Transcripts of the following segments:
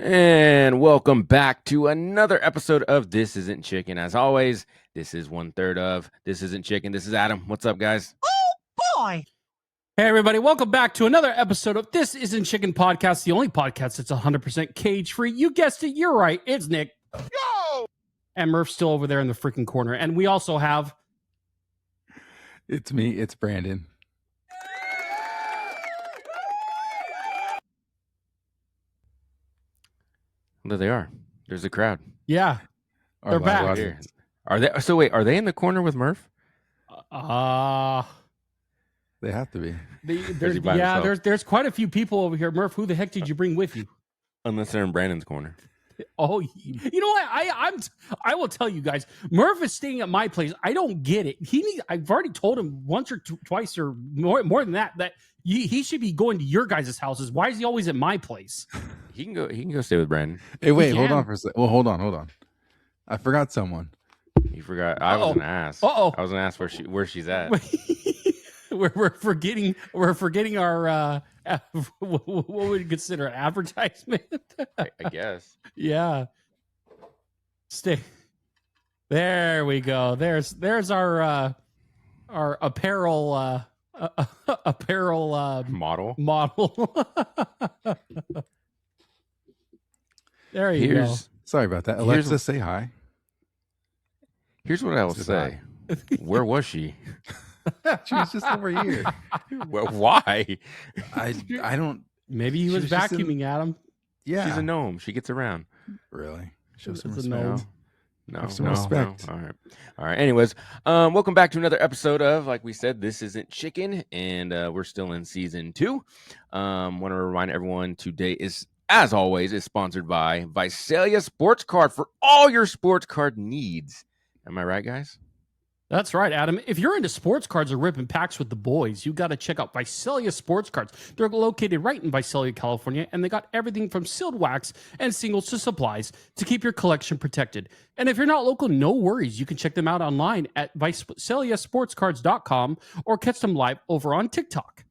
And welcome back to another episode of This Isn't Chicken. As always, this is 1/3 of This Isn't Chicken. This is Adam. What's up, guys? Oh, boy. Hey, everybody. Welcome back to another episode of This Isn't Chicken Podcast, the only podcast that's 100% cage-free. You guessed it. You're right. It's Nick. Yo! And Murph's still over there in the freaking corner. And we also have... It's me. It's Brandon. There they are. There's a crowd. Yeah. They're back. Audience. Are they? So wait, are they in the corner with Murph? They have to be. There's quite a few people over here. Murph, who the heck did you bring with you? Unless they're in Brandon's corner. Oh, you know what? I will tell you guys. Murph is staying at my place. I don't get it. I've already told him once or twice or more than that he should be going to your guys' houses. Why is he always at my place? He can go stay with Brandon. Hey, wait, hold on for a second. Well, hold on. I forgot someone. You forgot. I was gonna ask. Uh-oh. I was gonna ask where she's at. we're forgetting our what would we consider an advertisement? I guess. Yeah. Stay. There we go. There's our apparel model. There you go. Sorry about that. Alexa, say hi. Here's what I will say. Where was she? She was just over here. Well, why? I don't. Maybe he was vacuuming at him. Yeah. She's a gnome. She gets around. Really? Show It's some a respect. gnome. No, Have some respect. No. All right. Anyways, welcome back to another episode of, like we said, This Isn't Chicken, and we're still in season 2. Want to remind everyone today is, as always, is sponsored by Visalia Sports Card for all your sports card needs. Am I right, guys? That's right, Adam. If you're into sports cards or ripping packs with the boys, you got to check out Visalia Sports Cards. They're located right in Visalia, California, and they got everything from sealed wax and singles to supplies to keep your collection protected. And if you're not local, no worries. You can check them out online at VisaliaSportsCards.com or catch them live over on TikTok.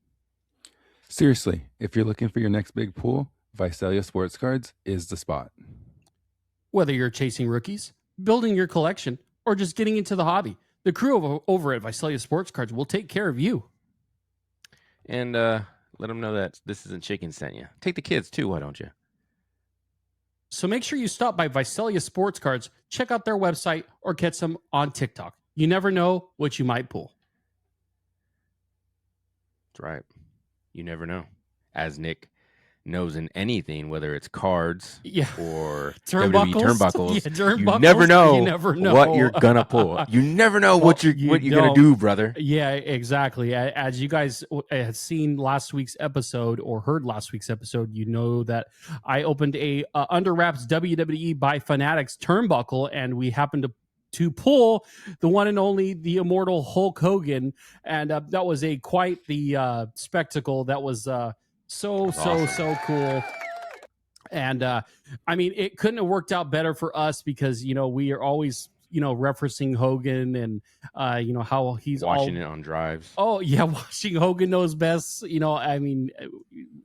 Seriously, if you're looking for your next big pool, Visalia Sports Cards is the spot. Whether you're chasing rookies, building your collection, or just getting into the hobby, the crew over at Visalia Sports Cards will take care of you. And let them know that This Isn't Chicken sent you. Take the kids, too. Why don't you? So make sure you stop by Visalia Sports Cards, check out their website, or catch them on TikTok. You never know what you might pull. That's right. You never know. As Nick knows in anything, whether it's cards or WWE turnbuckles, you never know what you're gonna pull. You never know what you're gonna do, brother. Yeah, exactly. As you guys had seen last week's episode or heard last week's episode, you know that I opened a Under Wraps WWE by Fanatics turnbuckle, and we happened to pull the one and only, the immortal Hulk Hogan, and that was quite the spectacle. That was so cool. And I mean, it couldn't have worked out better for us because, we are always, referencing Hogan and, how he's watching it on drives. Oh yeah. Watching Hogan Knows Best. I mean,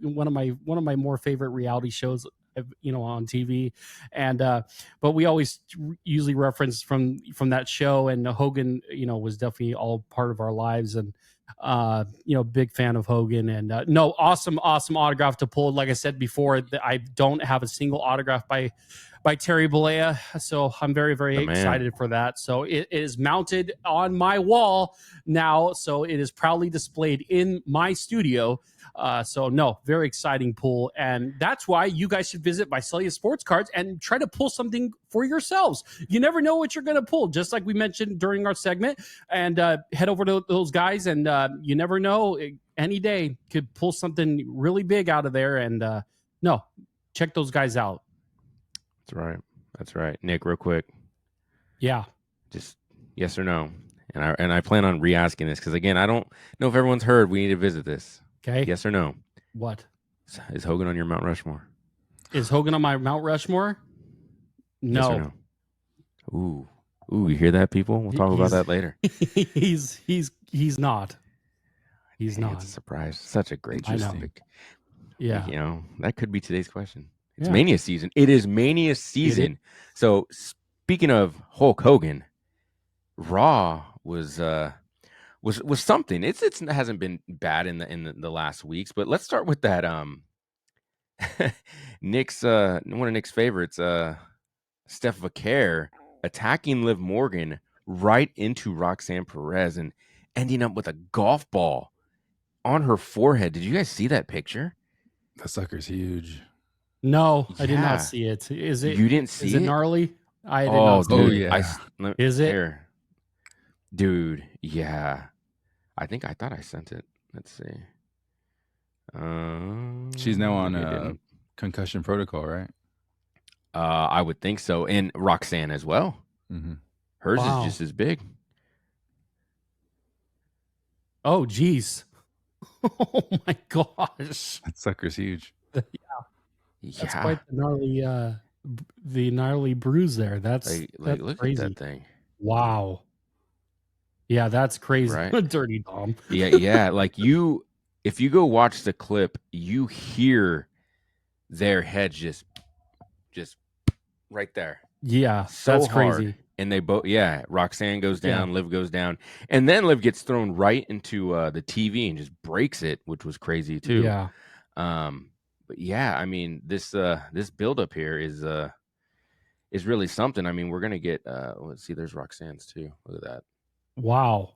one of my more favorite reality shows, on TV. And, but we always usually reference from that show, and Hogan, was definitely all part of our lives. And, big fan of Hogan, and no, awesome autograph to pull. Like I said before, I don't have a single autograph by Terry Bollea, so I'm very, very excited for that. So it is mounted on my wall now, so it is proudly displayed in my studio. So no, very exciting pull, and that's why you guys should visit Visalia Sports Cards and try to pull something for yourselves. You never know what you're going to pull, just like we mentioned during our segment. And head over to those guys, and you never know, any day could pull something really big out of there. And no, check those guys out. That's right. Nick, real quick. Yeah. Just yes or no. And I plan on re-asking this because, again, I don't know if everyone's heard. We need to visit this. Okay. Yes or no? What? Is Hogan on your Mount Rushmore? Is Hogan on my Mount Rushmore? No. Yes or no? Ooh, you hear that, people? We'll talk about that later. He's not. He's not. It's a surprise. Such a great pick. Yeah. That could be today's question. It's Yeah. Mania season. It is Mania season. So speaking of Hulk Hogan, Raw was something. It hasn't been bad in the last weeks, but let's start with that Nick's one of Nick's favorites, Steph Vaquer attacking Liv Morgan right into Roxanne Perez and ending up with a golf ball on her forehead. Did you guys see that picture? That sucker's huge. No, I did not Yeah. see it. Is it? You didn't Is see it it? gnarly? I did Oh, not see dude. it. yeah. Is it? Here. Dude, yeah. I thought I sent it. Let's see. She's now on maybe I didn't. concussion protocol, right? I would think so. And Roxanne as well. Mm-hmm. Hers Wow. is just as big. Oh, geez. Oh my gosh. That sucker's huge. That's Yeah. quite the gnarly bruise there. That's Like look crazy. at that thing. Wow. Yeah, that's crazy. Right. Dirty Dom. Yeah. Like if you go watch the clip, you hear their heads just right there. Yeah, So that's hard. crazy. And they both, Roxanne goes down, Liv goes down, and then Liv gets thrown right into the TV and just breaks it, which was crazy too. Yeah. But yeah, I mean this buildup here is really something. I mean, we're gonna get let's see, there's Roxanne's too. Look at that. Wow.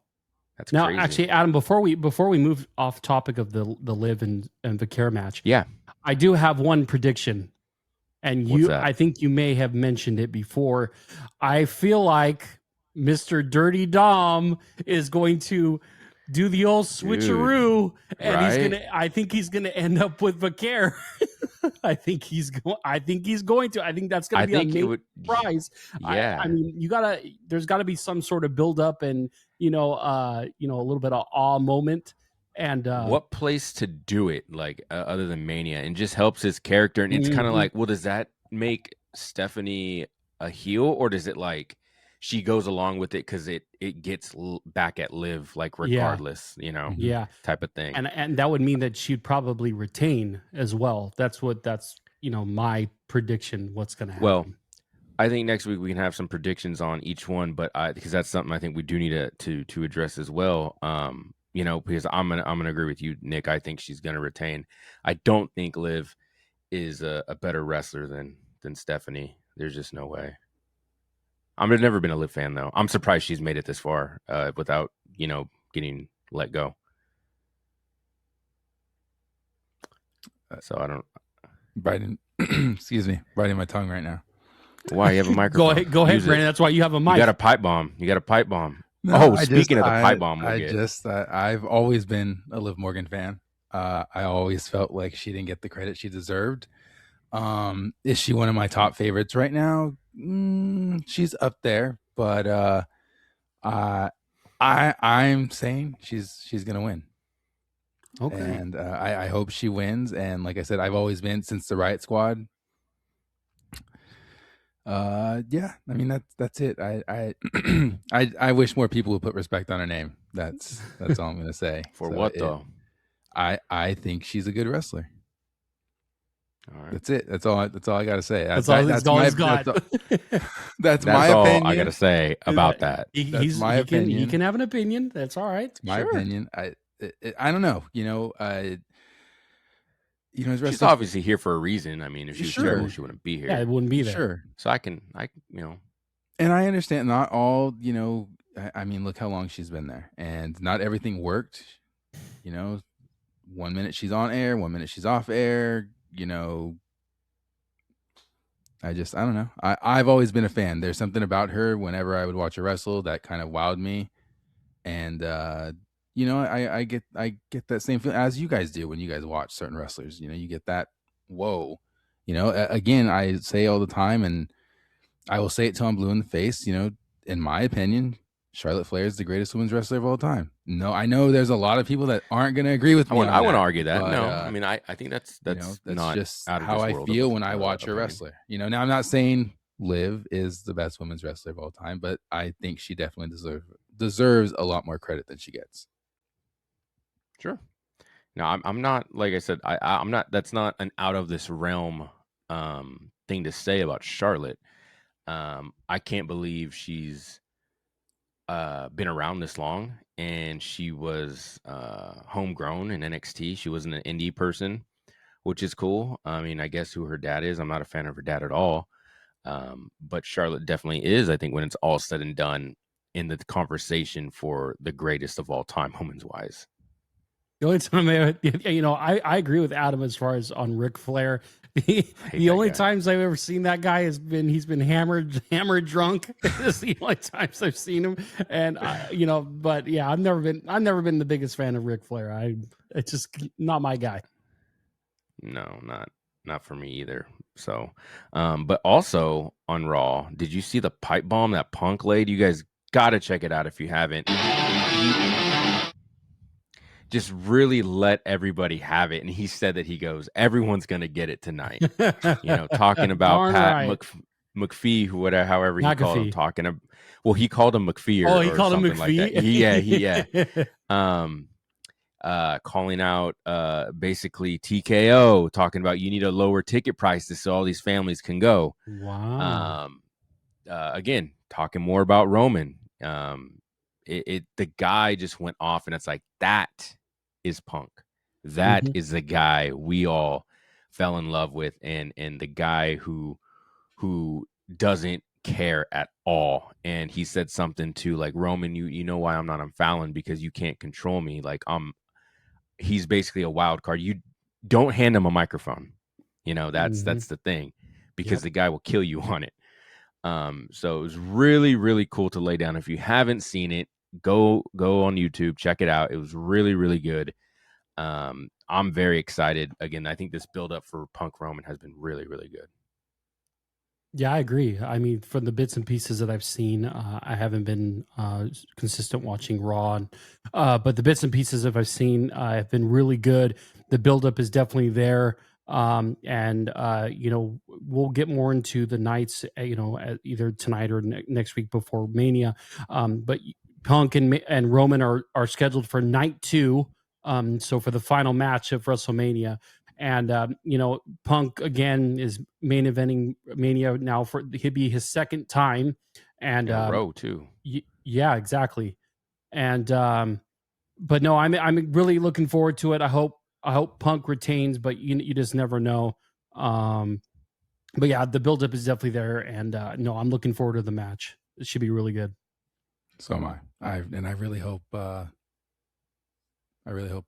That's Now, crazy. actually, Adam, before we move off topic of the Liv and Vaquer match, Yeah. I do have one prediction. And What's that? I think you may have mentioned it before. I feel like Mr. Dirty Dom is going to do the old switcheroo, and right? I think he's gonna end up with Vaquer. I think he's going to. I think that's gonna be a main surprise. Yeah. I mean, there's gotta be some sort of build up and a little bit of awe moment. And what place to do it, like other than Mania, and just helps his character. And it's kind of like, well, does that make Stephanie a heel, or does it like she goes along with it because it gets back at Liv, like regardless, type of thing. And that would mean that she'd probably retain as well. That's my prediction. What's going to happen? Well, I think next week we can have some predictions on each one, but because that's something I think we do need to address as well. Because I'm gonna agree with you, Nick. I think she's gonna retain. I don't think Liv is a better wrestler than Stephanie. There's just no way. I've never been a Liv fan though. I'm surprised she's made it this far without getting let go. So I don't. Biting, excuse me, biting my tongue right now. Why you have a microphone? Go ahead, Brandon. That's why you have a mic. You got a pipe bomb. No, speaking of the pipe bomb, I've always been a Liv Morgan fan. I always felt like she didn't get the credit she deserved. Is she one of my top favorites right now? She's up there, but I'm saying she's gonna win. Okay, and I hope she wins. And like I said, I've always been since the Riot Squad. Yeah, I mean that's it. I wish more people would put respect on her name. That's all I'm gonna say. What though? I think she's a good wrestler. All right. That's it. That's all I gotta say. That's all he's got. That's my all opinion. I gotta say about that. That's my opinion. He can have an opinion. That's all right. It's my opinion. I don't know. She's obviously here for a reason. I mean, if she was terrible, she wouldn't be here. Yeah, it wouldn't be there. Sure. So I and I understand not all, I mean, look how long she's been there, and not everything worked. 1 minute she's on air, 1 minute she's off air. I don't know. I've always been a fan. There's something about her whenever I would watch her wrestle that kind of wowed me. And, I get that same feeling as you guys do when you guys watch certain wrestlers. You get that, whoa. Again, I say all the time, and I will say it till I'm blue in the face. In my opinion, Charlotte Flair is the greatest women's wrestler of all time. No, I know there's a lot of people that aren't going to agree with me. I want to argue that. But, no, I mean, I think that's not just out of how this I world feel of, when I watch a wrestler. Now I'm not saying Liv is the best women's wrestler of all time, but I think she definitely deserves a lot more credit than she gets. Sure. No, I'm not, like I said, I'm not, that's not an out of this realm thing to say about Charlotte. I can't believe she's been around this long, and she was homegrown in NXT. She wasn't an indie person, which is cool. I mean, I guess who her dad is. I'm not a fan of her dad at all. But Charlotte definitely is, I think, when it's all said and done, in the conversation for the greatest of all time, women's wise. The only time I agree with Adam as far as on Ric Flair. The only guy. times I've ever seen that guy he's been hammered drunk. It's the only times I've seen him, and but yeah, I've never been the biggest fan of Ric Flair. It's just not my guy. No, not for me either. So, but also on Raw, did you see the pipe bomb that Punk laid? You guys got to check it out if you haven't. Just really let everybody have it. And he said that he goes, everyone's going to get it tonight. Talking about Pat McPhee, however he called him, he called him McPhee or called something him like that. Yeah. Calling out basically TKO, talking about you need a lower ticket price so all these families can go. Wow. Again, talking more about Roman. The guy just went off, and it's like, that is Punk. That is the guy we all fell in love with, and the guy who doesn't care at all. And he said something to like, Roman, you know why I'm not on Fallon, because you can't control me. Like, he's basically a wild card. You don't hand him a microphone. That's the thing, because the guy will kill you on it. So it was really, really cool to lay down. If you haven't seen it, go on YouTube, check it out. It was really, really good. I'm very excited. Again, I think this build up for Punk Roman has been really, really good. Yeah, I agree. I mean, from the bits and pieces that I've seen, I haven't been consistent watching Raw, but the bits and pieces that I've seen have been really good. The buildup is definitely there, and we'll get more into the nights, either tonight or next week before Mania. But Punk and Roman are scheduled for night 2, so for the final match of WrestleMania. And Punk again is main eventing Mania now he'll be his second time, and in a row too. Yeah, exactly. And but no, I'm really looking forward to it. I hope Punk retains, but you just never know. But yeah, the buildup is definitely there, and no, I'm looking forward to the match. It should be really good. So am I. I really hope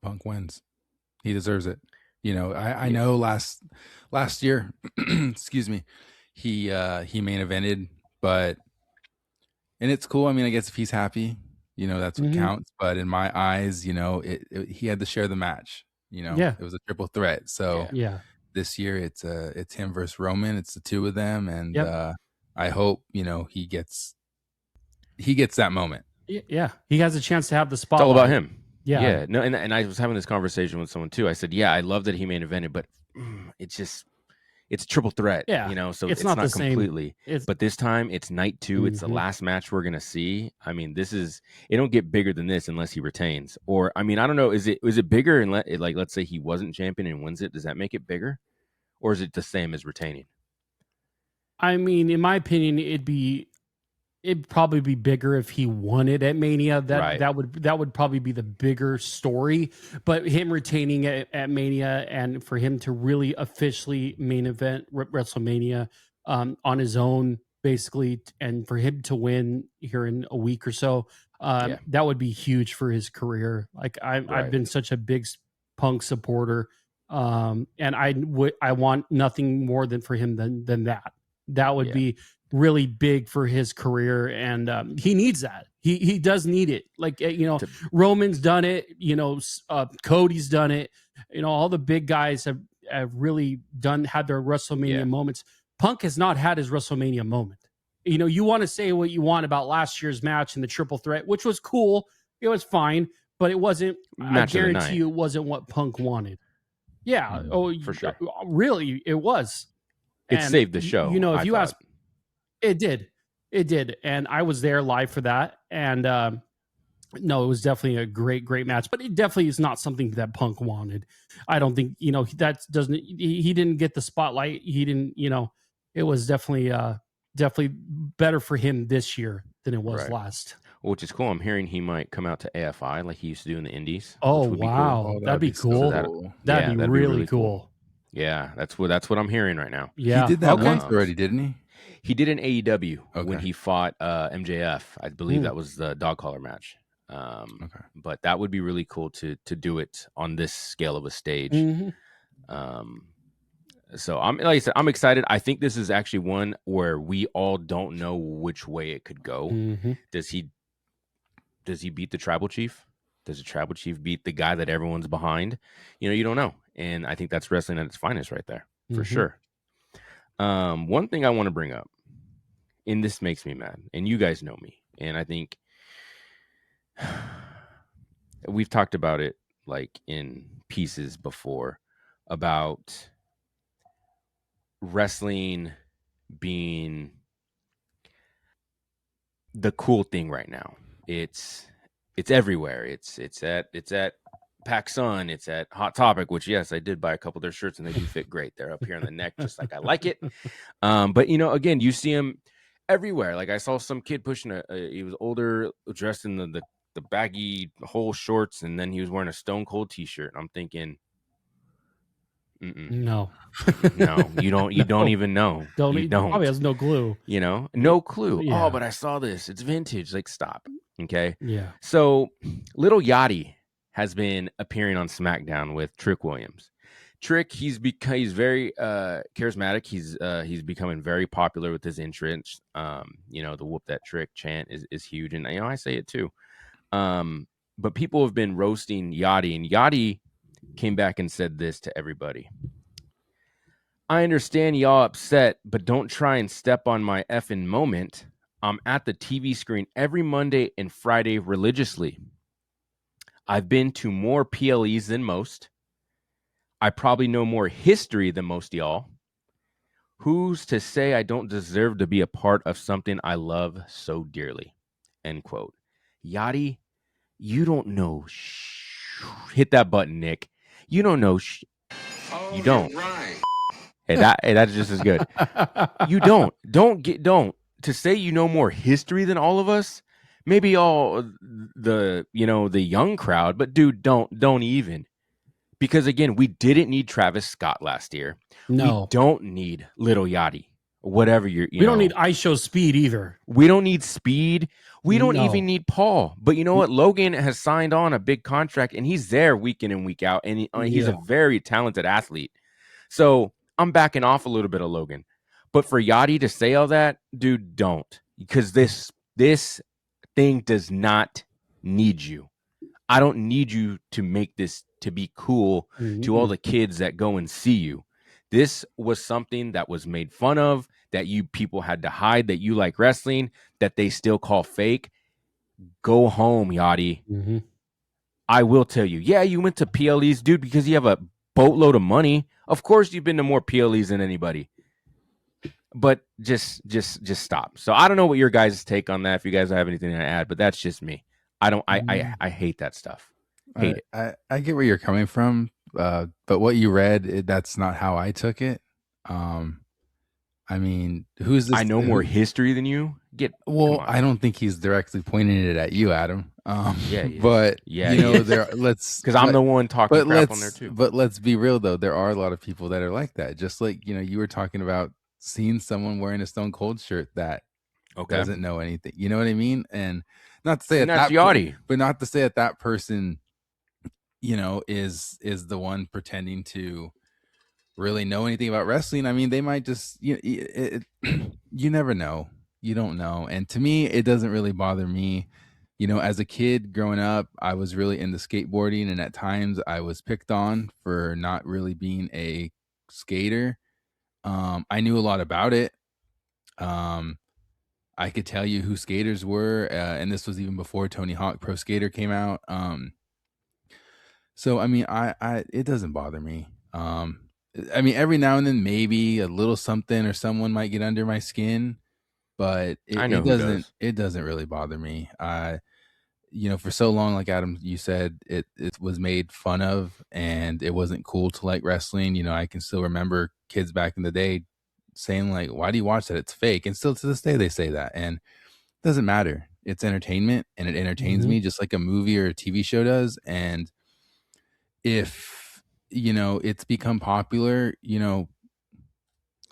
Punk wins. He deserves it. I know last year, excuse me, he main evented, and it's cool. I mean, I guess if he's happy, that's what counts. But in my eyes, he had to share the match. It was a triple threat. So this year it's him versus Roman. It's the two of them, and I hope he gets that moment. Yeah, he has a chance to have the spotlight. It's all about him. Yeah. No, and I was having this conversation with someone too. I said, I love that he main evented, but it's triple threat. Yeah. So it's not completely. But this time it's night 2. It's the last match we're gonna see. I mean, it don't get bigger than this unless he retains. Or I mean, I don't know. Is it bigger? And let's say he wasn't champion and wins it. Does that make it bigger, or is it the same as retaining? I mean, in my opinion, it'd probably be bigger if he won it at Mania. That would probably be the bigger story. But him retaining it at Mania, and for him to really officially main event WrestleMania on his own, basically, and for him to win here in a week or so, that would be huge for his career. Like I've been such a big Punk supporter, and I want nothing more than for him than that. That would be really big for his career, and he needs that. He does need it. Like Roman's done it. Cody's done it. All the big guys have really had their WrestleMania moments. Punk has not had his WrestleMania moment. You want to say what you want about last year's match and the triple threat, which was cool. It was fine, but it wasn't. I guarantee you, it wasn't what Punk wanted. Yeah. For sure. Really, it was. It saved the show. If you ask. It did. And I was there live for that. And no, it was definitely a great match, but it definitely is not something that Punk wanted. I don't think, that doesn't, he didn't get the spotlight. He didn't, it was definitely better for him this year than it was Right. last. Which is cool. I'm hearing he might come out to AFI like he used to do in the Indies. Oh, which would be wow. cool. That'd be so cool. cool. That'd be really cool. Yeah, that's what I'm hearing right now. Yeah. He did that Okay. once already, didn't he? He did an AEW when Okay. he fought MJF. I believe Mm. that was the dog collar match. Okay. But that would be really cool to do it on this scale of a stage. Mhm. So like I said, I'm excited. I think this is actually one where we all don't know which way it could go. Mhm. Does he beat the tribal chief? Does the tribal chief beat the guy that everyone's behind? You don't know. And I think that's wrestling at its finest right there, for Mhm. sure. One thing I want to bring up, and this makes me mad, and you guys know me, and I think we've talked about it like in pieces before about wrestling being the cool thing right now. It's everywhere. It's at PacSun. It's at Hot Topic, which yes, I did buy a couple of their shirts and they do fit great. They're up here on the neck, just like I like it. But again, you see them everywhere. Like I saw some kid pushing he was older, dressed in the baggy whole shorts, and then he was wearing a Stone Cold t-shirt. And I'm thinking, No. no, you don't even know. He probably has no clue. No clue. Yeah. Oh, but I saw this. It's vintage. Like, stop. Okay. Yeah. So, Little Yachty has been appearing on SmackDown with Trick Williams. Trick, he's very charismatic. He's becoming very popular with his entrance. The whoop that trick chant is huge, and I say it too. But people have been roasting Yachty, and Yachty came back and said this to everybody. I understand y'all upset, but don't try and step on my effing moment. I'm at the TV screen every Monday and Friday religiously. I've been to more PLEs than most. I probably know more history than most y'all. Who's to say I don't deserve to be a part of something I love so dearly? End quote. Yachty, you don't know. Hit that button, Nick. You don't know. You don't. Right. Hey, that's just as good. You don't to say you know more history than all of us. Maybe all the young crowd, but dude, don't even. Because again, we didn't need Travis Scott last year. No. We don't need Little Yachty. Whatever we don't need Ice Show Speed either. We don't need Speed. We don't No. even need Paul. But you know what? Logan has signed on a big contract, and he's there week in and week out, and he's a very talented athlete. So I'm backing off a little bit of Logan. But for Yachty to say all that, dude, don't. Because this thing does not need you. I don't need you to make this to be cool to all the kids that go and see you. This was something that was made fun of, that you people had to hide, that you like wrestling, that they still call fake. Go home, Yachty. Mm-hmm. I will tell you. Yeah, you went to PLEs, dude, because you have a boatload of money. Of course you've been to more PLEs than anybody. But just stop. So I don't know what your guys' take on that, if you guys have anything to add, but that's just me. I hate that stuff. Hate it. I get where you're coming from, but what you read, that's not how I took it. I mean, who's this? I know more history than you. I don't think he's directly pointing it at you, Adam. Yeah, but yeah, because I'm the one talking crap on there too. But let's be real though, there are a lot of people that are like that. Just like you were talking about seeing someone wearing a Stone Cold shirt that doesn't know anything. You know what I mean? And not to say that's Yachty, but not to say that person, is the one pretending to really know anything about wrestling. I mean, they might just you never know. You don't know. And to me, it doesn't really bother me. As a kid growing up, I was really into skateboarding, and at times I was picked on for not really being a skater. I knew a lot about it. I could tell you who skaters were, and this was even before Tony Hawk Pro Skater came out. So I mean, I it doesn't bother me. I mean, every now and then, maybe a little something or someone might get under my skin, but it doesn't really bother me. for so long, like Adam, you said, it was made fun of and it wasn't cool to like wrestling. I can still remember kids back in the day saying like, why do you watch that? It's fake. And still to this day, they say that. And it doesn't matter. It's entertainment and it entertains me just like a movie or a TV show does. And if, it's become popular,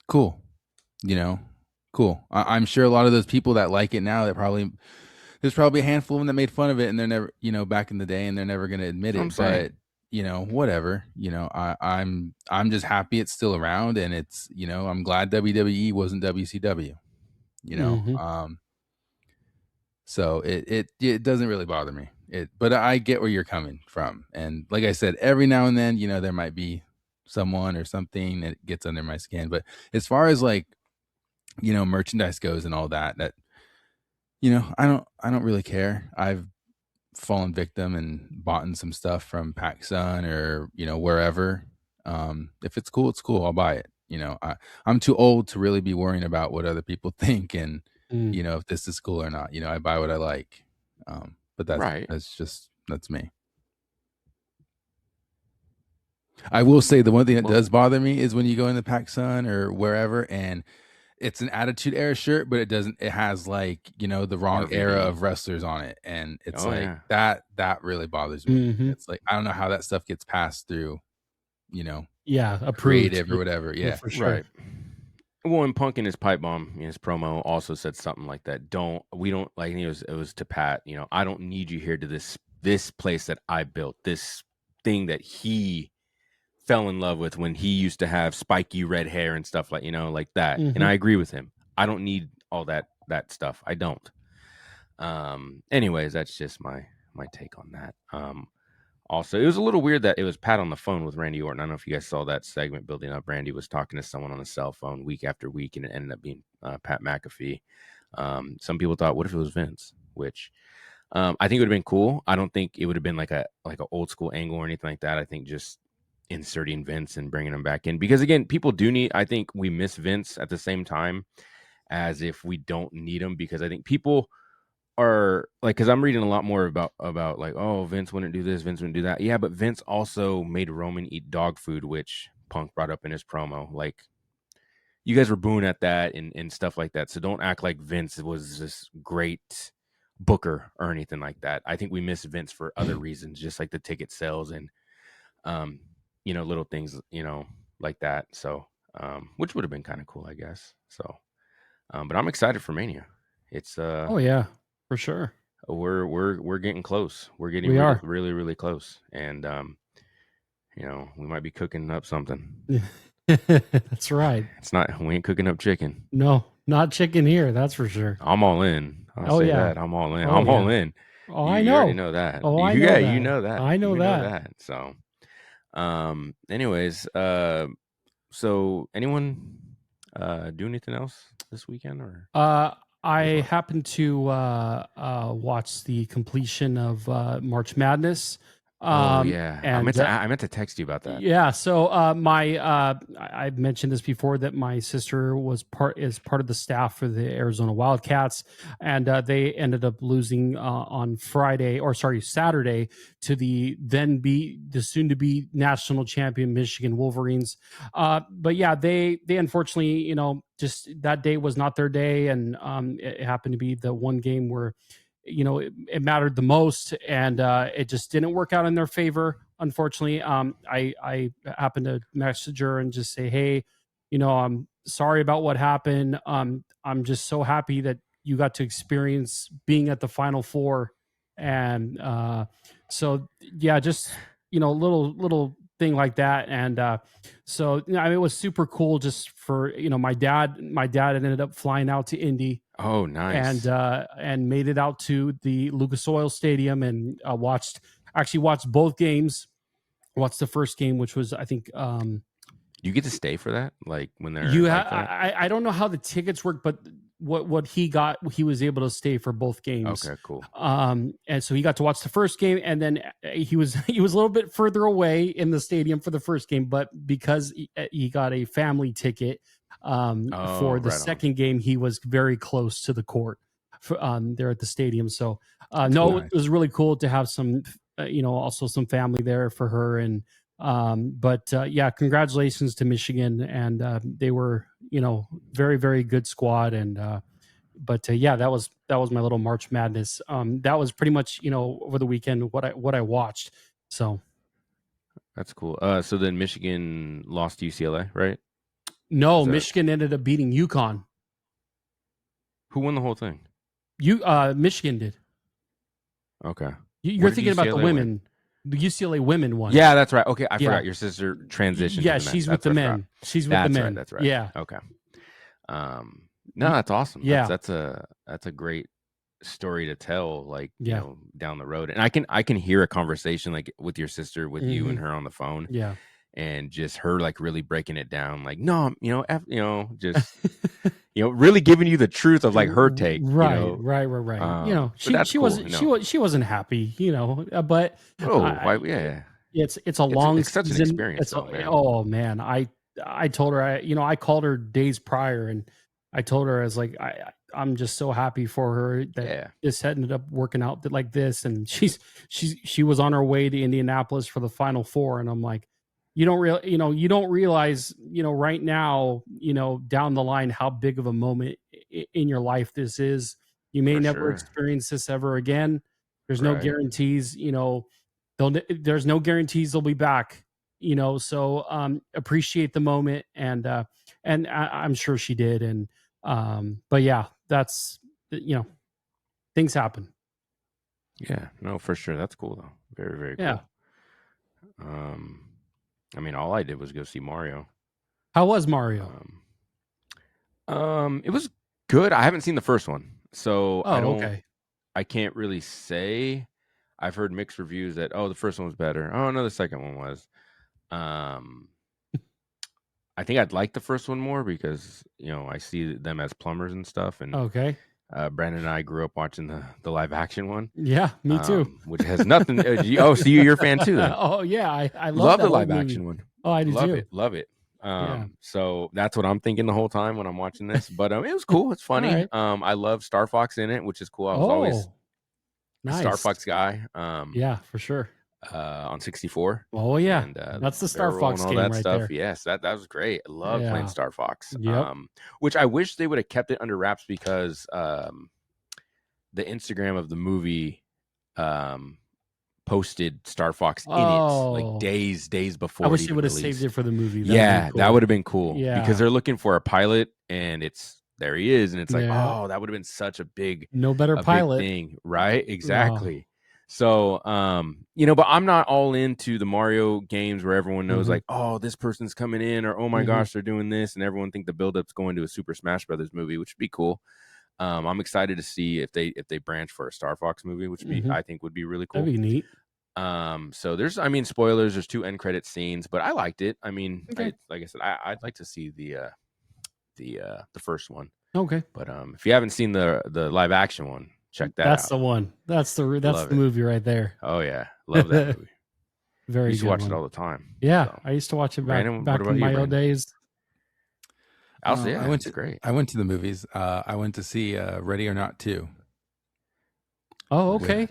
cool, cool. I'm sure a lot of those people that like it now, there's probably a handful of them that made fun of it and they're never, back in the day, and they're never going to admit I'm it. saying. But, whatever, I'm just happy it's still around, and it's, I'm glad WWE wasn't WCW, so it doesn't really bother me. But I get where you're coming from. And like I said, every now and then, there might be someone or something that gets under my skin. But as far as like, merchandise goes and all that, I don't really care. I've fallen victim and bought some stuff from PacSun or, wherever. If it's cool, it's cool. I'll buy it. I'm too old to really be worrying about what other people think and, if this is cool or not. I buy what I like. But Right. that's me. I will say the one thing that does bother me is when you go in the PacSun or wherever and it's an Attitude Era shirt, but it has like, the wrong RVD. era of wrestlers on it. And it's yeah. that really bothers me. It's like, I don't know how that stuff gets passed through, approved. creative or whatever. Yeah. for sure. Right. Well, and Punk in his pipe bomb, his promo also said something like that. We don't like, it was to Pat, I don't need you here to this place that I built, this thing that he fell in love with when he used to have spiky red hair and stuff like, like that. And I agree with him. I don't need all that stuff. I don't. Anyways, that's just my take on that. Also, it was a little weird that it was Pat on the phone with Randy Orton. I don't know if you guys saw that segment building up. Randy was talking to someone on the cell phone week after week, and it ended up being Pat McAfee. Some people thought, what if it was Vince? Which I think it would have been cool. I don't think it would have been like a old school angle or anything like that. I think just inserting Vince and bringing him back in, because again, people do need. I think we miss Vince at the same time as if we don't need him, because I think people are like, because I'm reading a lot more about like, oh, Vince wouldn't do this, Vince wouldn't do that. Yeah, but Vince also made Roman eat dog food, which Punk brought up in his promo. Like, you guys were booing at that and stuff like that. So don't act like Vince was this great booker or anything like that. I think we miss Vince for other reasons, just like the ticket sales and little things, like that. So which would have been kind of cool, I guess. So but I'm excited for Mania. It's Oh yeah, for sure. We're getting close. We're getting We are. really, really close. And we might be cooking up something. That's right. We ain't cooking up chicken. No, not chicken here. That's for sure. I'm all in. I'll say that. I'm all in. Oh, I'm all yeah. in. Oh, You I know. already know that. Oh, I know Yeah, that. you know that. I know You that. So anyways, so anyone do anything else this weekend or I happened to watch the completion of March Madness. yeah, and I meant to text you about that. Yeah, so I mentioned this before that my sister is part of the staff for the Arizona Wildcats, and they ended up losing on Saturday to the soon to be national champion Michigan Wolverines. But yeah, they unfortunately, just that day was not their day, and it happened to be the one game where it mattered the most, and it just didn't work out in their favor, unfortunately. I happened to message her and just say, hey, I'm sorry about what happened. I'm just so happy that you got to experience being at the Final Four. And so yeah, just little thing like that. And so it was super cool just for my dad ended up flying out to Indy. Oh, nice. And made it out to the Lucas Oil Stadium and watched both games. Watched the first game, which was, I think, you get to stay for that, like when they're I don't know how the tickets work, but what he got, he was able to stay for both games. Okay, cool. And so he got to watch the first game, and then he was a little bit further away in the stadium for the first game, but because he got a family ticket for the second game, he was very close to the court there at the stadium. So cool. no, it was really cool to have some, also some family there for her. And but yeah, congratulations to Michigan, and they were, very, very good squad. And but yeah, that was my little March Madness. That was pretty much, over the weekend what I watched. So That's cool. So then Michigan lost to UCLA, right? no, Is that- Michigan ended up beating UConn. Who won the whole thing? Michigan did. Okay. You're did thinking about the UCLA win? women. The UCLA women won. Yeah, that's right. Okay, I Yeah. forgot your sister transitioned. Yeah, to the men. she's with That's the what I forgot. men. She's with That's the right. men. That's right. Yeah. Okay. No, that's awesome. Yeah. That's a great story to tell, like, Yeah. down the road. And I can hear a conversation like with your sister, with you and Mhm. her on the phone, Yeah. and just her like really breaking it down, like, no, just really giving you the truth of like her take, Right. but that's She cool, wasn't she wasn't happy, but Oh, why? I, Yeah, it's a long it's such an season. experience, though, man. Oh man, I told her, I called her days prior, and I told her, I was like, I'm just so happy for her that Yeah, this ended up working out like this. And she was on her way to Indianapolis for the Final Four, and I'm like, you don't realize, right now, down the line, how big of a moment in your life this is. You may for never sure. experience this ever again. There's no Right. guarantees, there's no guarantees they'll be back, so appreciate the moment. And I'm sure she did. And but yeah, that's, things happen. Yeah, no, for sure. That's cool though. Very, very Yeah. cool. I mean, all I did was go see Mario. How was Mario? It was good. I haven't seen the first one, so Okay. I can't really say. I've heard mixed reviews that, the first one was better. Oh no, the second one was. I think I'd like the first one more because I see them as plumbers and stuff, and Okay. Brandon and I grew up watching the live action one. Yeah, me too. Which has nothing. So you're a fan too then? Oh yeah, I Love that the whole live movie. action one. Oh, I do Love too. it. Love it. Yeah. So that's what I'm thinking the whole time when I'm watching this. But it was cool. It's funny. right. I love Star Fox in it, which is cool. I was always a nice. Star Fox guy. Yeah, for sure. On 64. Oh yeah, And that's the Star barrel roll Fox and all game that right stuff. there. Yes, that was great. I love playing Yeah. Star Fox. Yep. Which I wish they would have kept it under wraps because the Instagram of the movie posted Star Fox in it like days before. I wish it they even would have released. saved it for the movie. That would have been cool. Yeah. Because they're looking for a pilot, and there he is, and it's like, Yeah. oh, that would have been such a big, No better big pilot. thing, right? Exactly. So, but I'm not all into the Mario games where everyone knows like, oh, this person's coming in, or oh my gosh, they're doing this, and everyone think the build-up's going to a Super Smash Brothers movie, which would be cool. I'm excited to see if they branch for a Star Fox movie, which I think would be really cool. That'd be neat. So there's, spoilers. There's 2 end credit scenes, but I liked it. I mean, Okay. like I said, I'd like to see the first one. Okay. But if you haven't seen the live action one, check that out. That's the one. That's the movie right there. Oh yeah, love that movie. Very. I used to watch one. it all the time. Yeah, so. I used to watch it back Brandon, what about in you, my old Brandon? days. Also, yeah, I went to great. I went to the movies. I went to see Ready or Not 2. Oh, okay.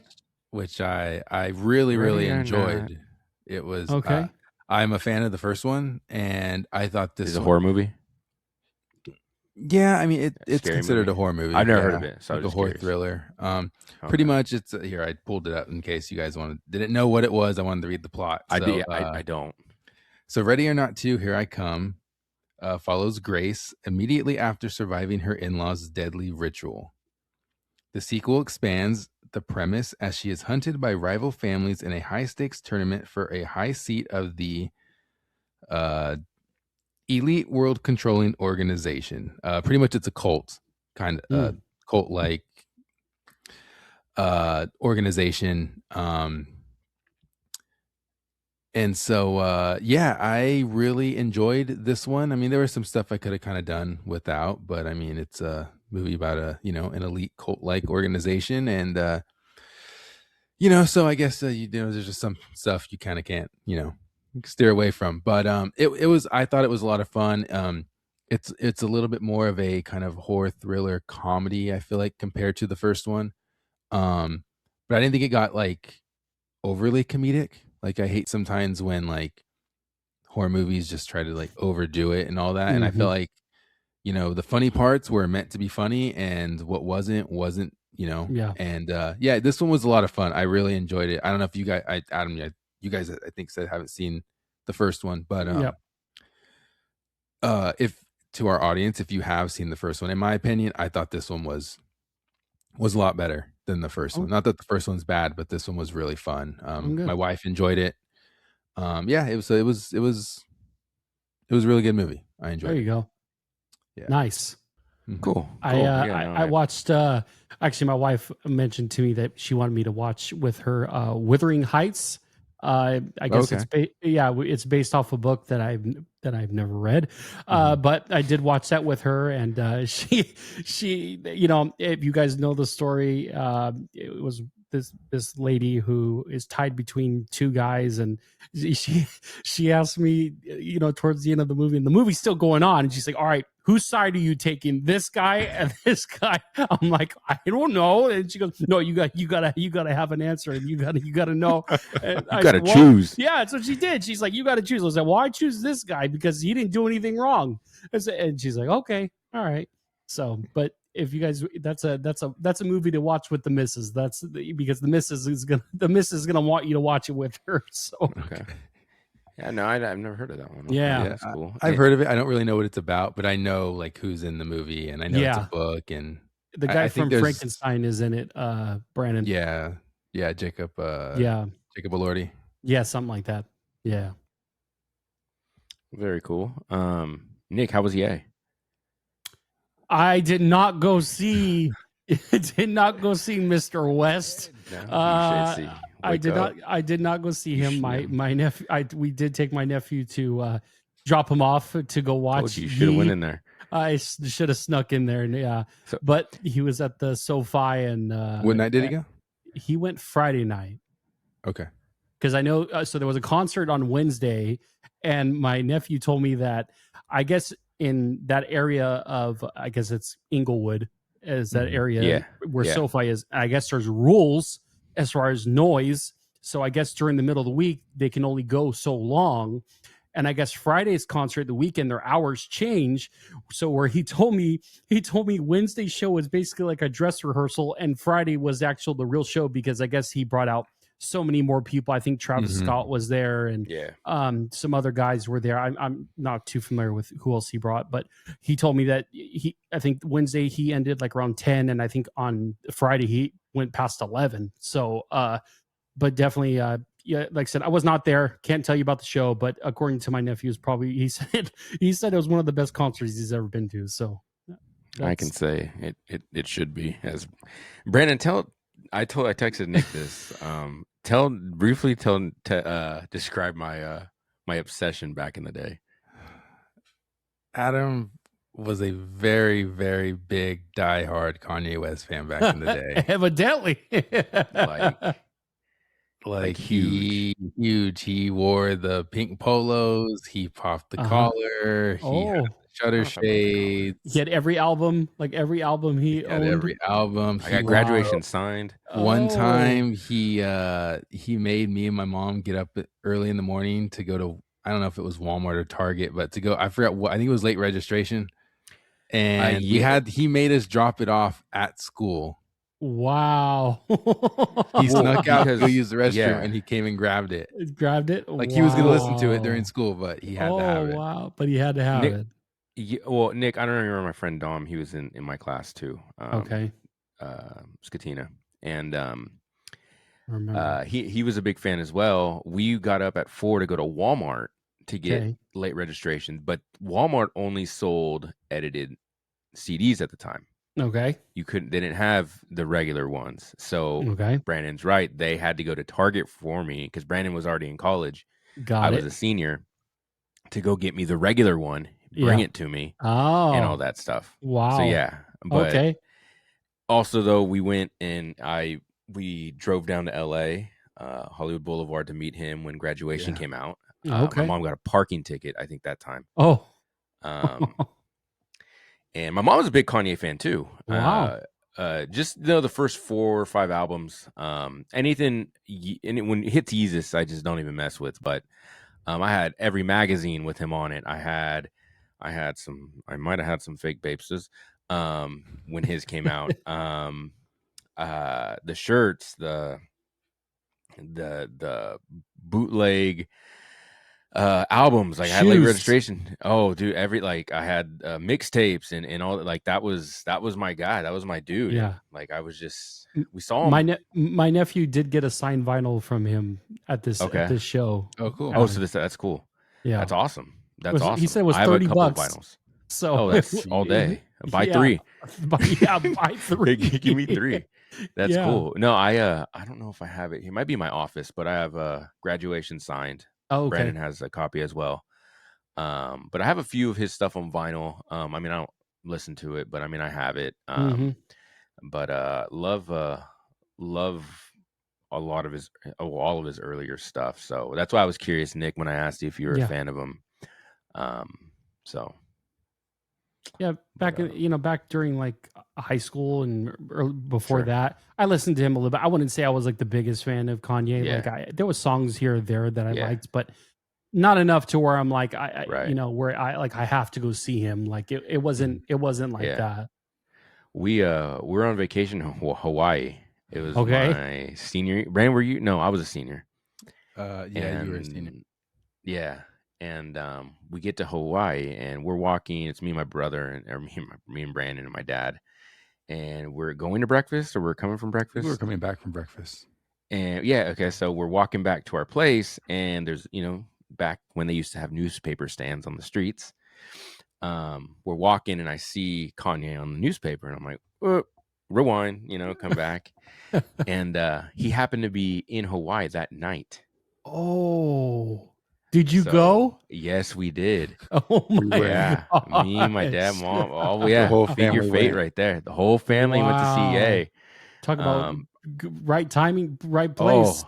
Which I really Ready or enjoyed. Not. It was Okay. I'm a fan of the first one, and I thought this Is it a one- horror movie? Yeah, I mean it's Scary considered movie? a horror movie. I've never heard of it, so I like was a just horror curious. thriller. Pretty much, it's here. I pulled it up in case you guys didn't know what it was. I wanted to read the plot. I So, do. I don't. So, Ready or Not 2, Here I Come, follows Grace immediately after surviving her in-laws' deadly ritual. The sequel expands the premise as she is hunted by rival families in a high-stakes tournament for a high seat of the elite world controlling organization. Pretty much, it's a cult kind of cult-like organization. And so, I really enjoyed this one. I mean, there was some stuff I could have kind of done without, but I mean, it's a movie about an elite cult-like organization. And, so I guess, there's just some stuff you kind of can't, steer away from, but, I thought it was a lot of fun. it's a little bit more of a kind of horror thriller comedy, I feel like, compared to the first one. But I didn't think it got like overly comedic. Like I hate sometimes when like horror movies just try to like overdo it and all that. And I felt like, the funny parts were meant to be funny and what wasn't, Yeah. and yeah, this one was a lot of fun. I really enjoyed it. I don't know if you guys, Adam, you guys, I think said haven't seen the first one, but Yep. if to our audience, if you have seen the first one, in my opinion, I thought this one was a lot better than the first one. Not that the first one's bad, but this one was really fun. Good. My wife enjoyed it. Yeah, it was a really good movie. I enjoyed There it. you go. Yeah. Nice. Cool. I watched. Actually, my wife mentioned to me that she wanted me to watch with her Wuthering Heights. I guess Okay. it's based off a book that I've never read, but I did watch that with her, and she if you guys know the story, it was this lady who is tied between two guys, and she asked me, towards the end of the movie, and the movie's still going on, and she's like, all right, whose side are you taking, this guy and this guy? I'm like, I don't know. And she goes, no, you gotta have an answer, and you gotta know. And You I gotta said, well, choose. yeah, that's what she did. She's like, you gotta choose. I was like, well, I choose this guy because he didn't do anything wrong. And she's like, okay, all right. So, but if you guys, that's a movie to watch with the missus. Because the missus is gonna want you to watch it with her. So Okay. Yeah, no, I've never heard of that one. Okay, Yeah. that's cool. I've heard of it. I don't really know what it's about, but I know like who's in the movie, and I know it's a Yeah. book. And the I guy think from there's Frankenstein is in it. Brandon. yeah, Jacob. Yeah. Jacob Elordi. Yeah, something like that. Yeah. Very cool. Nick, how was EA? I did not go see Mr. West. No, you should see. I did not go see him. My nephew, we did take my nephew to drop him off to go watch. Told you should have went in there. I should have snuck in there, and yeah. So- but he was at the SoFi, and What night did he go? He went Friday night. Okay. Because I know, so there was a concert on Wednesday, and my nephew told me that I guess in that area of, I guess it's Inglewood, is that area where SoFi is. I guess there's rules as far as noise. So I guess during the middle of the week, they can only go so long. And I guess Friday's concert, the weekend, their hours change. So where he told me Wednesday's show was basically like a dress rehearsal, and Friday was the real show, because I guess he brought out so many more people. I think Travis Scott was there, and some other guys were there. I'm not too familiar with who else he brought, but he told me that I think Wednesday he ended like around 10, and I think on Friday he went past 11. So, but definitely, yeah, like I said, I was not there. Can't tell you about the show, but according to my nephew, he said it was one of the best concerts he's ever been to. So I can say it should be. As Brandon, I texted Nick this. Describe my obsession back in the day. Adam was a very, very big diehard Kanye West fan back in the day. Evidently. Like huge. He wore the pink polos. He popped the collar. He had the shutter shades. He had every album. He owned. Every album. I got Graduation signed. One time he made me and my mom get up early in the morning to go to, I don't know if it was Walmart or Target, but to go, I forgot what, I think it was late registration. And he made us drop it off at school. Wow. He snuck out to go use the restroom, and he came and grabbed it. Like he was going to listen to it during school, but he had to have it. Wow. But he had to have it. Nick, I don't remember my friend Dom. He was in my class too. Scatina. And he was a big fan as well. We got up at 4 to go to Walmart to get late registration, but Walmart only sold edited CDs at the time. Okay. They didn't have the regular ones. So Brandon's right. They had to go to Target for me because Brandon was already in college. I was a senior, to go get me the regular one, bring it to me, and all that stuff. Wow. So yeah. But also though, we went and we drove down to LA, Hollywood Boulevard, to meet him when Graduation came out. My mom got a parking ticket, I think, that time. And my mom was a big Kanye fan too. Wow. Just the first 4 or 5 albums. Anything when it hits Yeezus, I just don't even mess with. But I had every magazine with him on it. I might have had some fake Bapestas when his came out. The shirts, the bootleg albums, like I had late Shoes. registration. Oh dude, I had mixtapes and all, like that was my guy, that was my dude. Yeah. And like I was just, we saw him. My nephew did get a signed vinyl from him at this show. Oh, cool. Oh, so that's cool. Yeah. That's awesome. That's awesome. He said it was I have a $30. couple vinyls. So Oh, that's all day. Buy 3. Buy 3. Give me 3. That's Yeah. cool. No, I don't know if I have it. It might be in my office, but I have Graduation signed. Oh, okay. Brandon has a copy as well. But I have a few of his stuff on vinyl. I mean, I don't listen to it, but I mean, I have it. But love a lot of his, all of his earlier stuff. So that's why I was curious, Nick, when I asked you if you were a fan of him. So yeah, back back during like high school and before that, I listened to him a little bit. I wouldn't say I was like the biggest fan of Kanye. Yeah. Like there was songs here or there that I liked, but not enough to where I'm like, Right. where I have to go see him. Like it wasn't like that. We're on vacation in Hawaii. It was my senior. Brandon, were you? No, I was a senior. You were a senior. Yeah. And we get to Hawaii and we're walking. It's me and my brother or me and Brandon and my dad. And we're going to breakfast, or we're coming from breakfast. We were coming back from breakfast. And so we're walking back to our place, and there's, back when they used to have newspaper stands on the streets. We're walking and I see Kanye on the newspaper and I'm like, rewind, come back. And he happened to be in Hawaii that night. Oh, did you go? Yes, we did. Oh my God. Me, my dad, mom. Oh yeah, the whole figure family fate went. right there. The whole family went to see Ye. Talk about right timing, right place.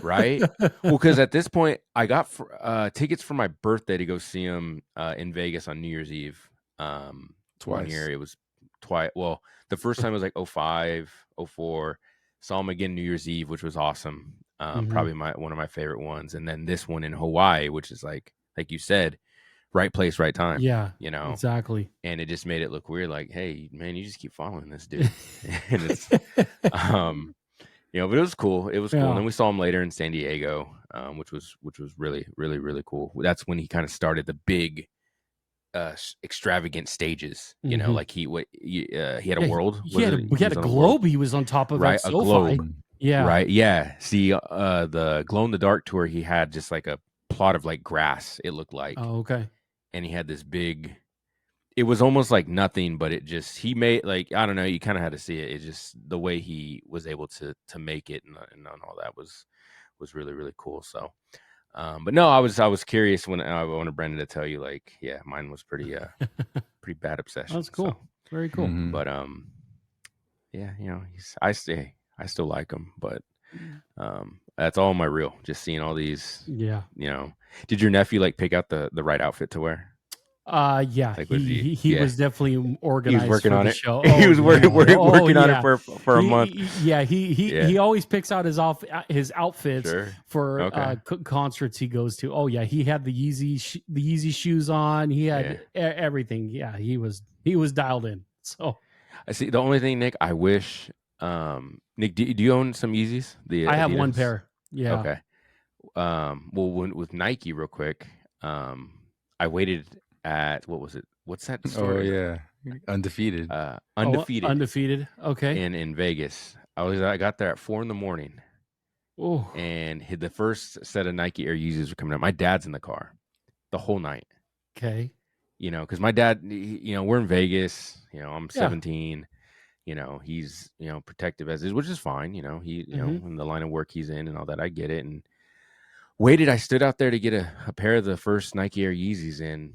Right. Well, because at this point, I got tickets for my birthday to go see him in Vegas on New Year's Eve. Twice. 1 year it was twice. Well, the first time was like 05, 04. Saw him again New Year's Eve, which was awesome. Probably one of my favorite ones. And then this one in Hawaii, which is like you said, right place, right time. Yeah, exactly. And it just made it look weird. Like, hey, man, you just keep following this dude. And it's, but it was cool. It was cool. And then we saw him later in San Diego, which was really, really, really cool. That's when he kind of started the big, extravagant stages. Like he had a world. He had a globe. He was on top of, right? A globe. Yeah. Right. Yeah. See, the glow in the dark tour, he had just like a plot of like grass. It looked like. Oh, okay. And he had this big. It was almost like nothing, but he made, like, I don't know, you kind of had to see it. It's just the way he was able to make it and all that was really, really cool. So, but no, I was curious when I wanted Brendan to tell you, like, yeah, mine was pretty bad obsession. That's cool. So. Very cool. Mm-hmm. But yeah, I still like him, but that's all my real. Just seeing all these. Yeah. Did your nephew like pick out the right outfit to wear? Yeah, like, he was definitely organized. He was working for on the it. Show. He was working on it for a month. He always picks out his outfits for concerts he goes to. Oh yeah, he had the Yeezy shoes on. He had everything. Yeah, he was dialed in. So I see. The only thing, Nick, I wish, Nick, do you own some Yeezys? I have one pair. Yeah. Okay. Well, with Nike, real quick, I waited at, what was it? What's that store? Oh yeah, Undefeated. Undefeated. Okay. In Vegas, I got there at 4 a.m. Oh. And the first set of Nike Air Yeezys were coming out. My dad's in the car the whole night. Okay. Because my dad, we're in Vegas. I'm 17. He's protective as is, which is fine. He in the line of work he's in and all that. I get it. And I stood out there to get a pair of the first Nike Air Yeezys, and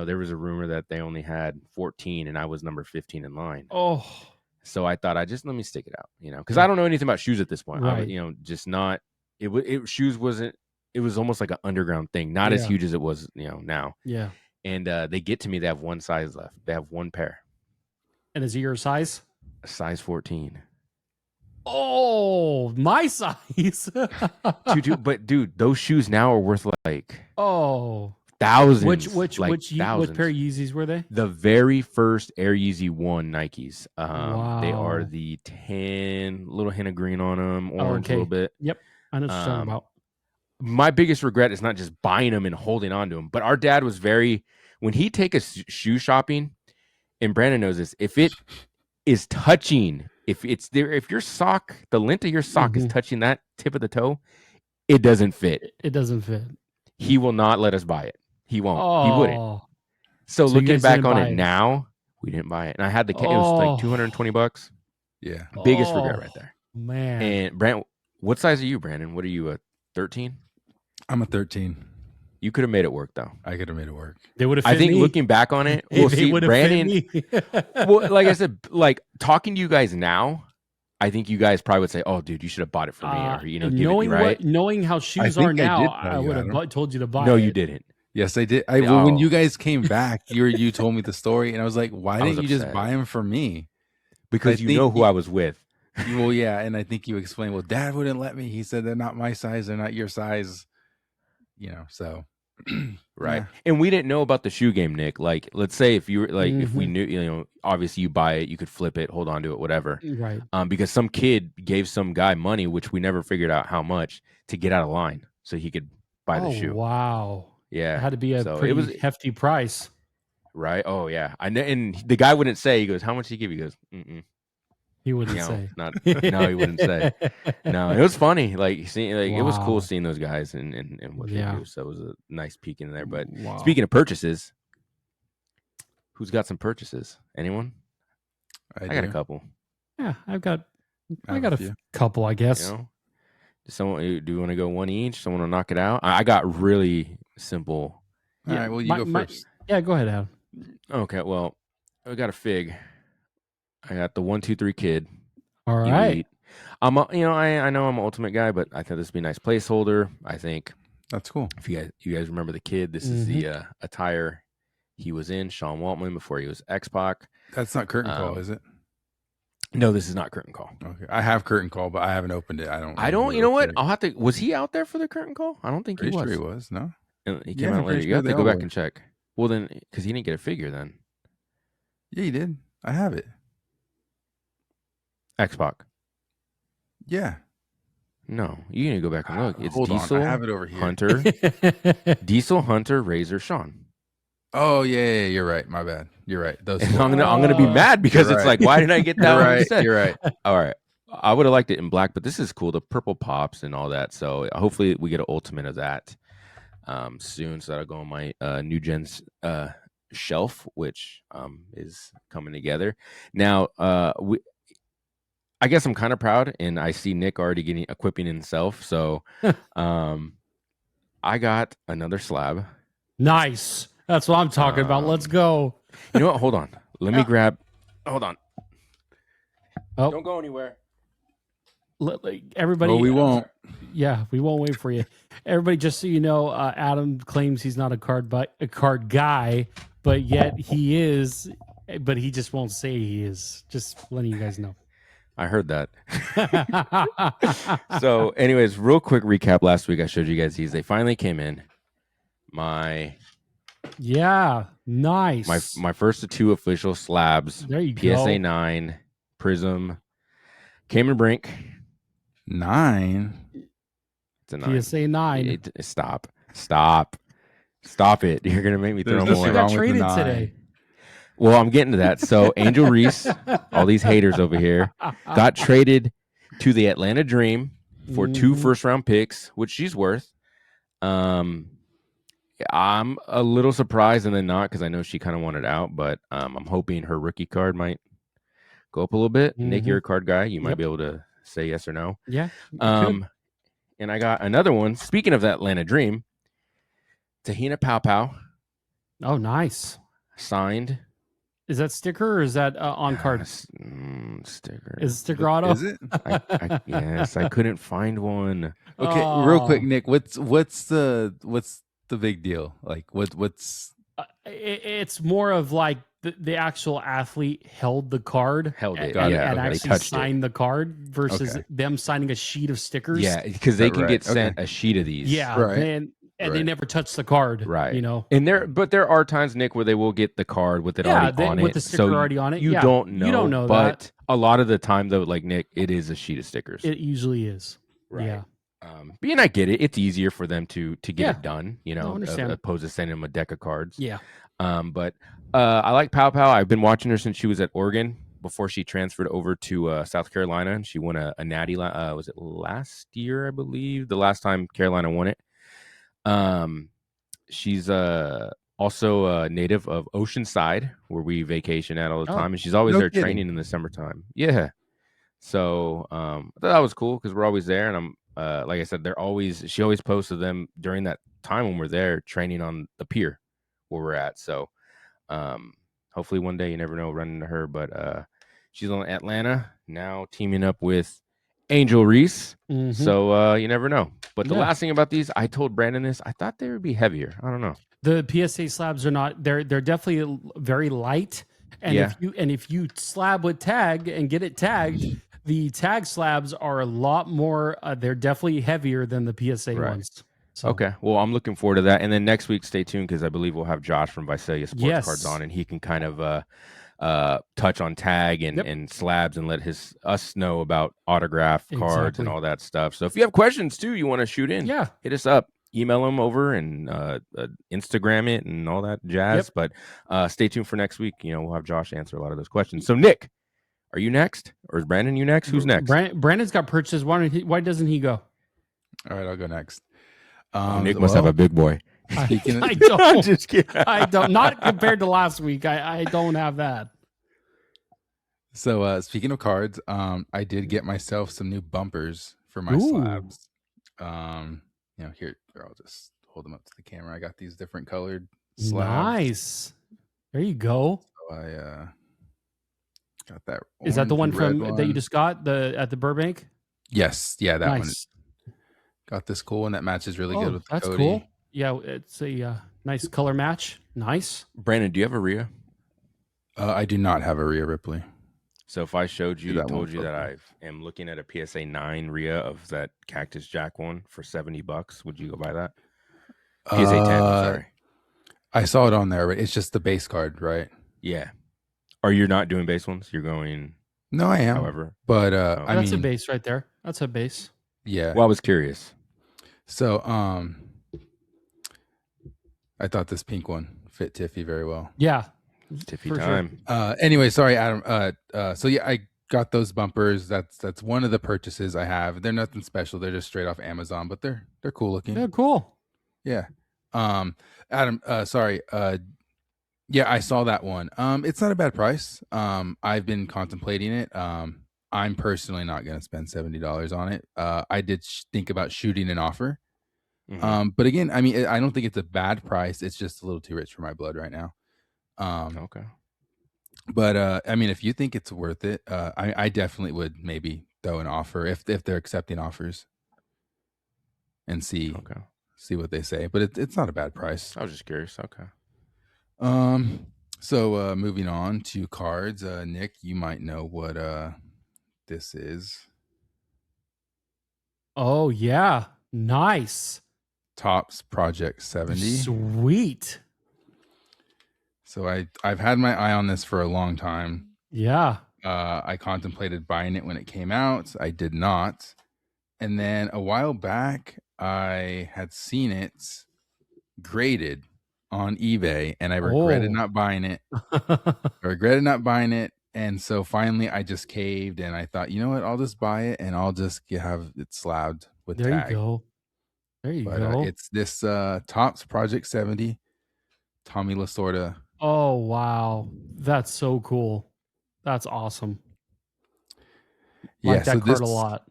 there was a rumor that they only had 14 and I was number 15 in line. Oh, so I thought let me stick it out, because I don't know anything about shoes at this point. Right. Just not, shoes wasn't, it was almost like an underground thing, not as huge as it was, now. Yeah. And they get to me, they have one size left. They have one pair. And is it your size? Size 14. Oh, my size. But dude, those shoes now are worth like Oh, thousands. which thousands. pair of Yeezys were they? The very first Air Yeezy 1 Nikes. They are Wow. the tan, little hint of green on them, orange a Okay. little bit. Yep, I know what you're talking about. My biggest regret is not just buying them and holding on to them, but our dad was when he take us shoe shopping, and Brandon knows this, if it is touching, if it's there, if your sock, the lint of your sock is touching that tip of the toe, it doesn't fit. It doesn't fit. He will not let us buy it. He won't. Oh. He wouldn't. So you looking guys back didn't on buy it it. now, we didn't buy it. And I had it was like $220. Yeah. Biggest regret right there. Man. And Brandon, what size are you, Brandon? What are you, a 13? I'm a 13. You could have made it work though. I could have made it work. They would have fit I think me. looking back on it, we'll They see would have Brandon. fit me. Well, like I said, like talking to you guys now, I think you guys probably would say, "Oh, dude, you should have bought it for me," or give knowing it right. knowing how shoes think are I now, did tell I you, would Adam. have told you to buy No, it. you didn't. Yes, I did. Well, when Oh. you guys came back, you told me the story, and I was like, "Why I was didn't you just upset. buy them for me?" Because you know who I was with. Well, yeah, and I think you explained. Well, Dad wouldn't let me. He said they're not my size. They're not your size. So Right. Yeah. And we didn't know about the shoe game, Nick. Like, let's say if you were like, if we Mhm. knew, obviously you buy it, you could flip it, hold on to it, whatever. Right. Because some kid gave some guy money, which we never figured out how much, to get out of line so he could buy the shoe. Wow. Yeah. It had to be a So pretty hefty price. Right. Oh yeah. I know. And the guy wouldn't say, he goes, "How much did he give you?" He goes, "Mm-mm." He wouldn't No, say. no, he wouldn't say. No, it was funny. Like seeing, it was cool Wow. seeing those guys and what they Yeah. do. So it was a nice peek in there. But Wow. speaking of purchases, who's got some purchases? Anyone? I got a do. couple. Yeah, I got have a a few. couple, I guess. Do you want to go one each? Someone will knock it out. I got really simple. All right. Well, you go first. Yeah, go ahead, Adam. Okay. Well, I got a fig. I got the 1, 2, 3 kid. All right. Elite. I know I'm an ultimate guy, but I thought this would be a nice placeholder. I think That's cool. if you guys remember the kid, this is the attire he was in, Sean Waltman, before he was X-Pac. That's not curtain call, is it? No, this is not curtain call. Okay. I have curtain call, but I haven't opened it. I don't. You know what? I'll have to. Was he out there for the curtain call? I don't think Pretty he was. sure he was. No. He Yeah, came I'm out later. pretty You sure have to they go all back were. and check. Well, then, because he didn't get a figure then. Yeah, he did. I have it. X-Pac. Yeah. No, you need to go back and look. It's Hold Diesel, on. I have it over here. Hunter, Diesel, Hunter, Razor, Sean. Oh yeah, you're right. My bad. You're right. Those. And four. I'm gonna be mad because You're it's right. like, why didn't I get that You're one right. instead? You're right. All right. I would have liked it in black, but this is cool. The purple pops and all that. So hopefully we get an ultimate of that soon. So that'll go on my new gen's shelf, which is coming together. Now, I guess I'm kind of proud, and I see Nick already equipping himself. So I got another slab. Nice. That's what I'm talking about. Let's go. You know what? Hold on. Let me grab. Hold on. Oh. Don't go anywhere. Everybody. Well, we won't. Yeah, we won't wait for you. Everybody, just so you know, Adam claims he's not a card guy, but yet he is. But he just won't say he is. Just letting you guys know. I heard that. So, anyways, real quick recap. Last week I showed you guys these. They finally came in. Yeah, nice. My first of 2 official slabs. There you PSA go. 9 Prism. Cameron Brink. 9. It's a 9. PSA 9. Stop it. You're gonna make me throw There's more. I nothing got wrong with the traded 9. today. Well, I'm getting to that. So Angel Reese, all these haters over here, got traded to the Atlanta Dream for 2 first-round picks, which she's worth. I'm a little surprised and then not, because I know she kind of wanted out, but I'm hoping her rookie card might go up a little bit. Nick, you're a card guy. You might be able to say yes or no. Yeah. And I got another one. Speaking of that Atlanta Dream, Tahina Pow Oh, nice. signed. Is that sticker or is that on card? Sticker. Is it sticker auto? Is it? Yes, I couldn't find one. Okay, real quick, Nick. What's the big deal? Like what's It's more of like the actual athlete held the card Held it, and, yeah, and they actually touched it. signed the card versus Okay. them signing a sheet of stickers. Yeah, because they That can right, get okay. sent a sheet of these. Yeah, Right, then and they right. never touch the card. Right. You know. And there are times, Nick, where they will get the card with it Yeah, already on with it. the sticker So already on it. you Yeah, don't know. you don't know but that. a lot of the time, though, like Nick, it is a sheet of stickers. It usually is. Right. Yeah. But and I get it. It's easier for them to get Yeah. it done, you No, I know, understand. opposed to sending them a deck of cards. Yeah. But I like Pow Pow. I've been watching her since she was at Oregon before she transferred over to South Carolina, and she won a natty. Was it last year? I believe the last time Carolina won it. She's also a native of Oceanside, where we vacation at all the Oh, time, and she's always no there kidding. training in the summertime. Yeah. So I thought that was cool because we're always there, and I'm like I said, she always posts of them during that time when we're there training on the pier where we're at. So hopefully one day, you never know, run into her. But she's on Atlanta now, teaming up with Angel Reese. mhm. So you never know. But the Yeah. last thing about these, I told Brandon this. I thought they would be heavier. I don't know. The PSA slabs are not. They're definitely very light. And Yeah. if you slab with tag and get it tagged, the tag slabs are a lot more. They're definitely heavier than the PSA Right. ones. So, Okay. Well, I'm looking forward to that. And then next week, stay tuned because I believe we'll have Josh from Visalia Sports Cards Yes. on, and he can kind of touch on tag and, Yep. and slabs and let us know about autograph cards and Exactly. all that stuff. So if you have questions too, you want to shoot in, Yeah. hit us up. Email them over and Instagram it and all that jazz. But stay tuned for next week. You know, we'll have Josh answer a lot of those questions. So Nick, are you next, or is Brandon you next? Who's next? Brandon's got purchased. Why doesn't he go? All right, I'll go next. Nick must have a big boy. Speaking of, I don't. Just kidding. I don't. Not compared to last week. I don't have that. so speaking of cards, I did get myself some new bumpers for my Ooh. slabs. You know, here I'll just hold them up to the camera. I got these different colored slabs. Nice. There you go. So I got that. Is that the one orange and from red that you one. just got at the Burbank? Yes, yeah, that one. Nice. Got this cool one that matches really Oh, good with the that's Cody. cool. Yeah, it's a nice color match. Nice. Brandon, do you have a Rhea? I do not have a Rhea Ripley. So if I showed you, that one told you that photo. I am looking at a PSA 9 Rhea of that Cactus Jack one for $70, would you go buy that? PSA 10, I'm sorry. I saw it on there, but it's just the base card, right? Yeah. Or you're not doing base ones? You're going, No, I am. however. But Oh. I That's mean, a base right there. That's a base. yeah. Well, I was curious. So I thought this pink one fit Tiffy very well. Yeah. Tiffy For sure. time. Anyway, sorry, Adam. So yeah, I got those bumpers. That's one of the purchases I have. They're nothing special. They're just straight off Amazon, but they're cool looking. Yeah, cool. Yeah. Adam, sorry. Yeah, I saw that one. It's not a bad price. I've been contemplating it. I'm personally not going to spend $70 on it. I did think about shooting an offer. Mhm. But again, I mean, I don't think it's a bad price. It's just a little too rich for my blood right now. Okay. But I mean, if you think it's worth it, I definitely would maybe throw an offer if they're accepting offers and see what they say. But it's not a bad price. I was just curious. Okay. So moving on to cards, Nick, you might know what this is. Oh yeah. Nice. Topps Project 70. Sweet. So I've had my eye on this for a long time. Yeah. I contemplated buying it when it came out. I did not. And then a while back, I had seen it graded on eBay, and I regretted not buying it. And so finally, I just caved, and I thought, you know what? I'll just buy it, and I'll just have it slabbed with There tag. you go. There you go. It's this Topps Project 70, Tommy Lasorda. Oh wow, that's so cool. That's awesome. Like that card a lot.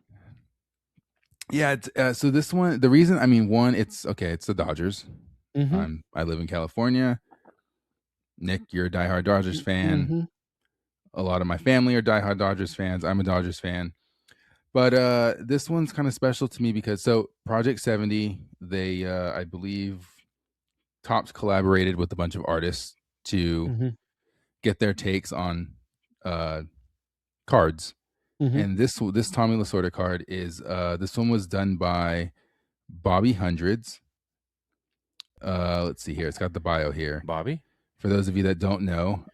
Yeah, so this one, the reason, I mean, one, it's the Dodgers. Mhm. I live in California. Nick, you're a diehard Dodgers fan. Mhm. A lot of my family are diehard Dodgers fans. I'm a Dodgers fan. But this one's kind of special to me because Project 70, they I believe Topps collaborated with a bunch of artists to Mhm. get their takes on cards. Mhm. And this Tommy Lasorda card is this one was done by Bobby Hundreds. Let's see here. It's got the bio here. Bobby, For those of you that don't know,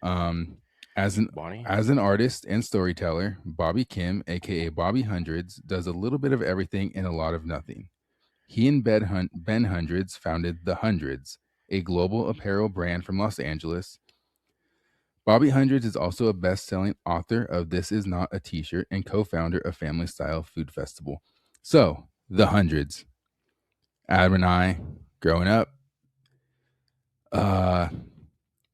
as Bonnie. an artist and storyteller, Bobby Kim, aka Bobby Hundreds, does a little bit of everything and a lot of nothing. He and Ben Hundreds founded The Hundreds, a global apparel brand from Los Angeles. Bobby Hundreds is also a best-selling author of This Is Not a T-Shirt and co-founder of Family Style Food Festival. So, The Hundreds. Adam and I, growing up,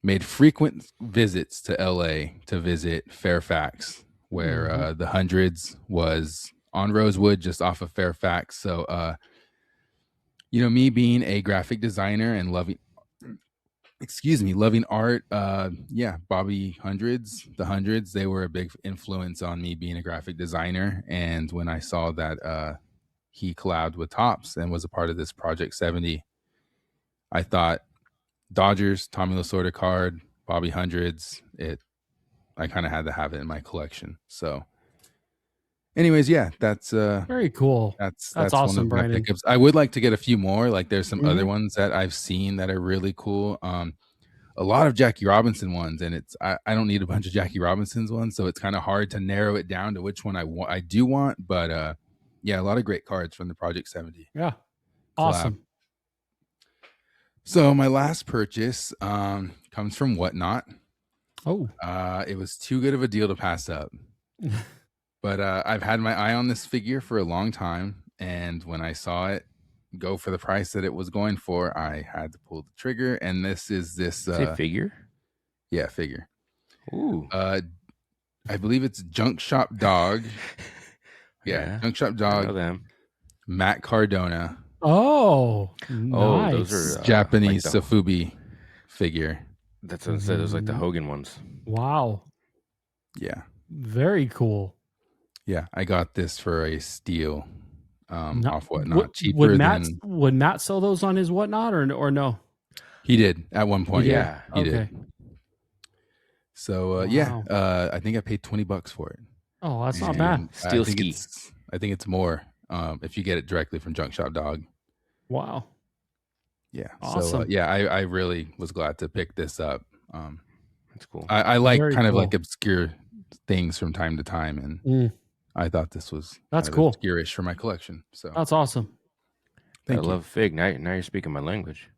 made frequent visits to LA to visit Fairfax, where The Hundreds was on Rosewood, just off of Fairfax. So, me being a graphic designer and loving art, Bobby Hundreds, The Hundreds, they were a big influence on me being a graphic designer. And when I saw that he collabed with Topps and was a part of this Project 70, I thought Dodgers, Tommy Lasorda card, Bobby Hundreds, I kind of had to have it in my collection. So anyways, that's Very cool. that's That's one awesome, of my Brandon. pickups. I would like to get a few more. Like there's some other Mhm. ones that I've seen that are really cool. A lot of Jackie Robinson ones, and I don't need a bunch of Jackie Robinson's ones, so it's kind of hard to narrow it down to which one I do want. But a lot of great cards from the Project 70 Yeah. collab. Awesome. So my last purchase comes from Whatnot. Oh. It was too good of a deal to pass up. But I've had my eye on this figure for a long time, and when I saw it go for the price that it was going for, I had to pull the trigger. And this is Say figure. Yeah, figure. Ooh. I believe it's Junk Shop Dog. Junk Shop I know Dog. them. Matt Cardona. Oh, nice. Oh, those are Japanese like the- Sofubi figure. That's what I said. Those are like the Hogan ones. Wow. Yeah. Very cool. Yeah, I got this for a steal off Whatnot. Would Cheaper Matt than would Matt sell those on his Whatnot or no? he did at one point. did? Yeah, he Okay. did. So Wow. I think I paid $20 for it. Oh, that's not And bad. Steel I think ski. I think it's more if you get it directly from Junk Shop Dog. Wow. Yeah. Awesome. So I really was glad to pick this up. That's cool. I like Very kind of cool. like obscure things from time to time, and Mm, I thought this was That's kind of cool. obscure-ish for my collection. So that's awesome. I thank you. love fig. Now you're speaking my language.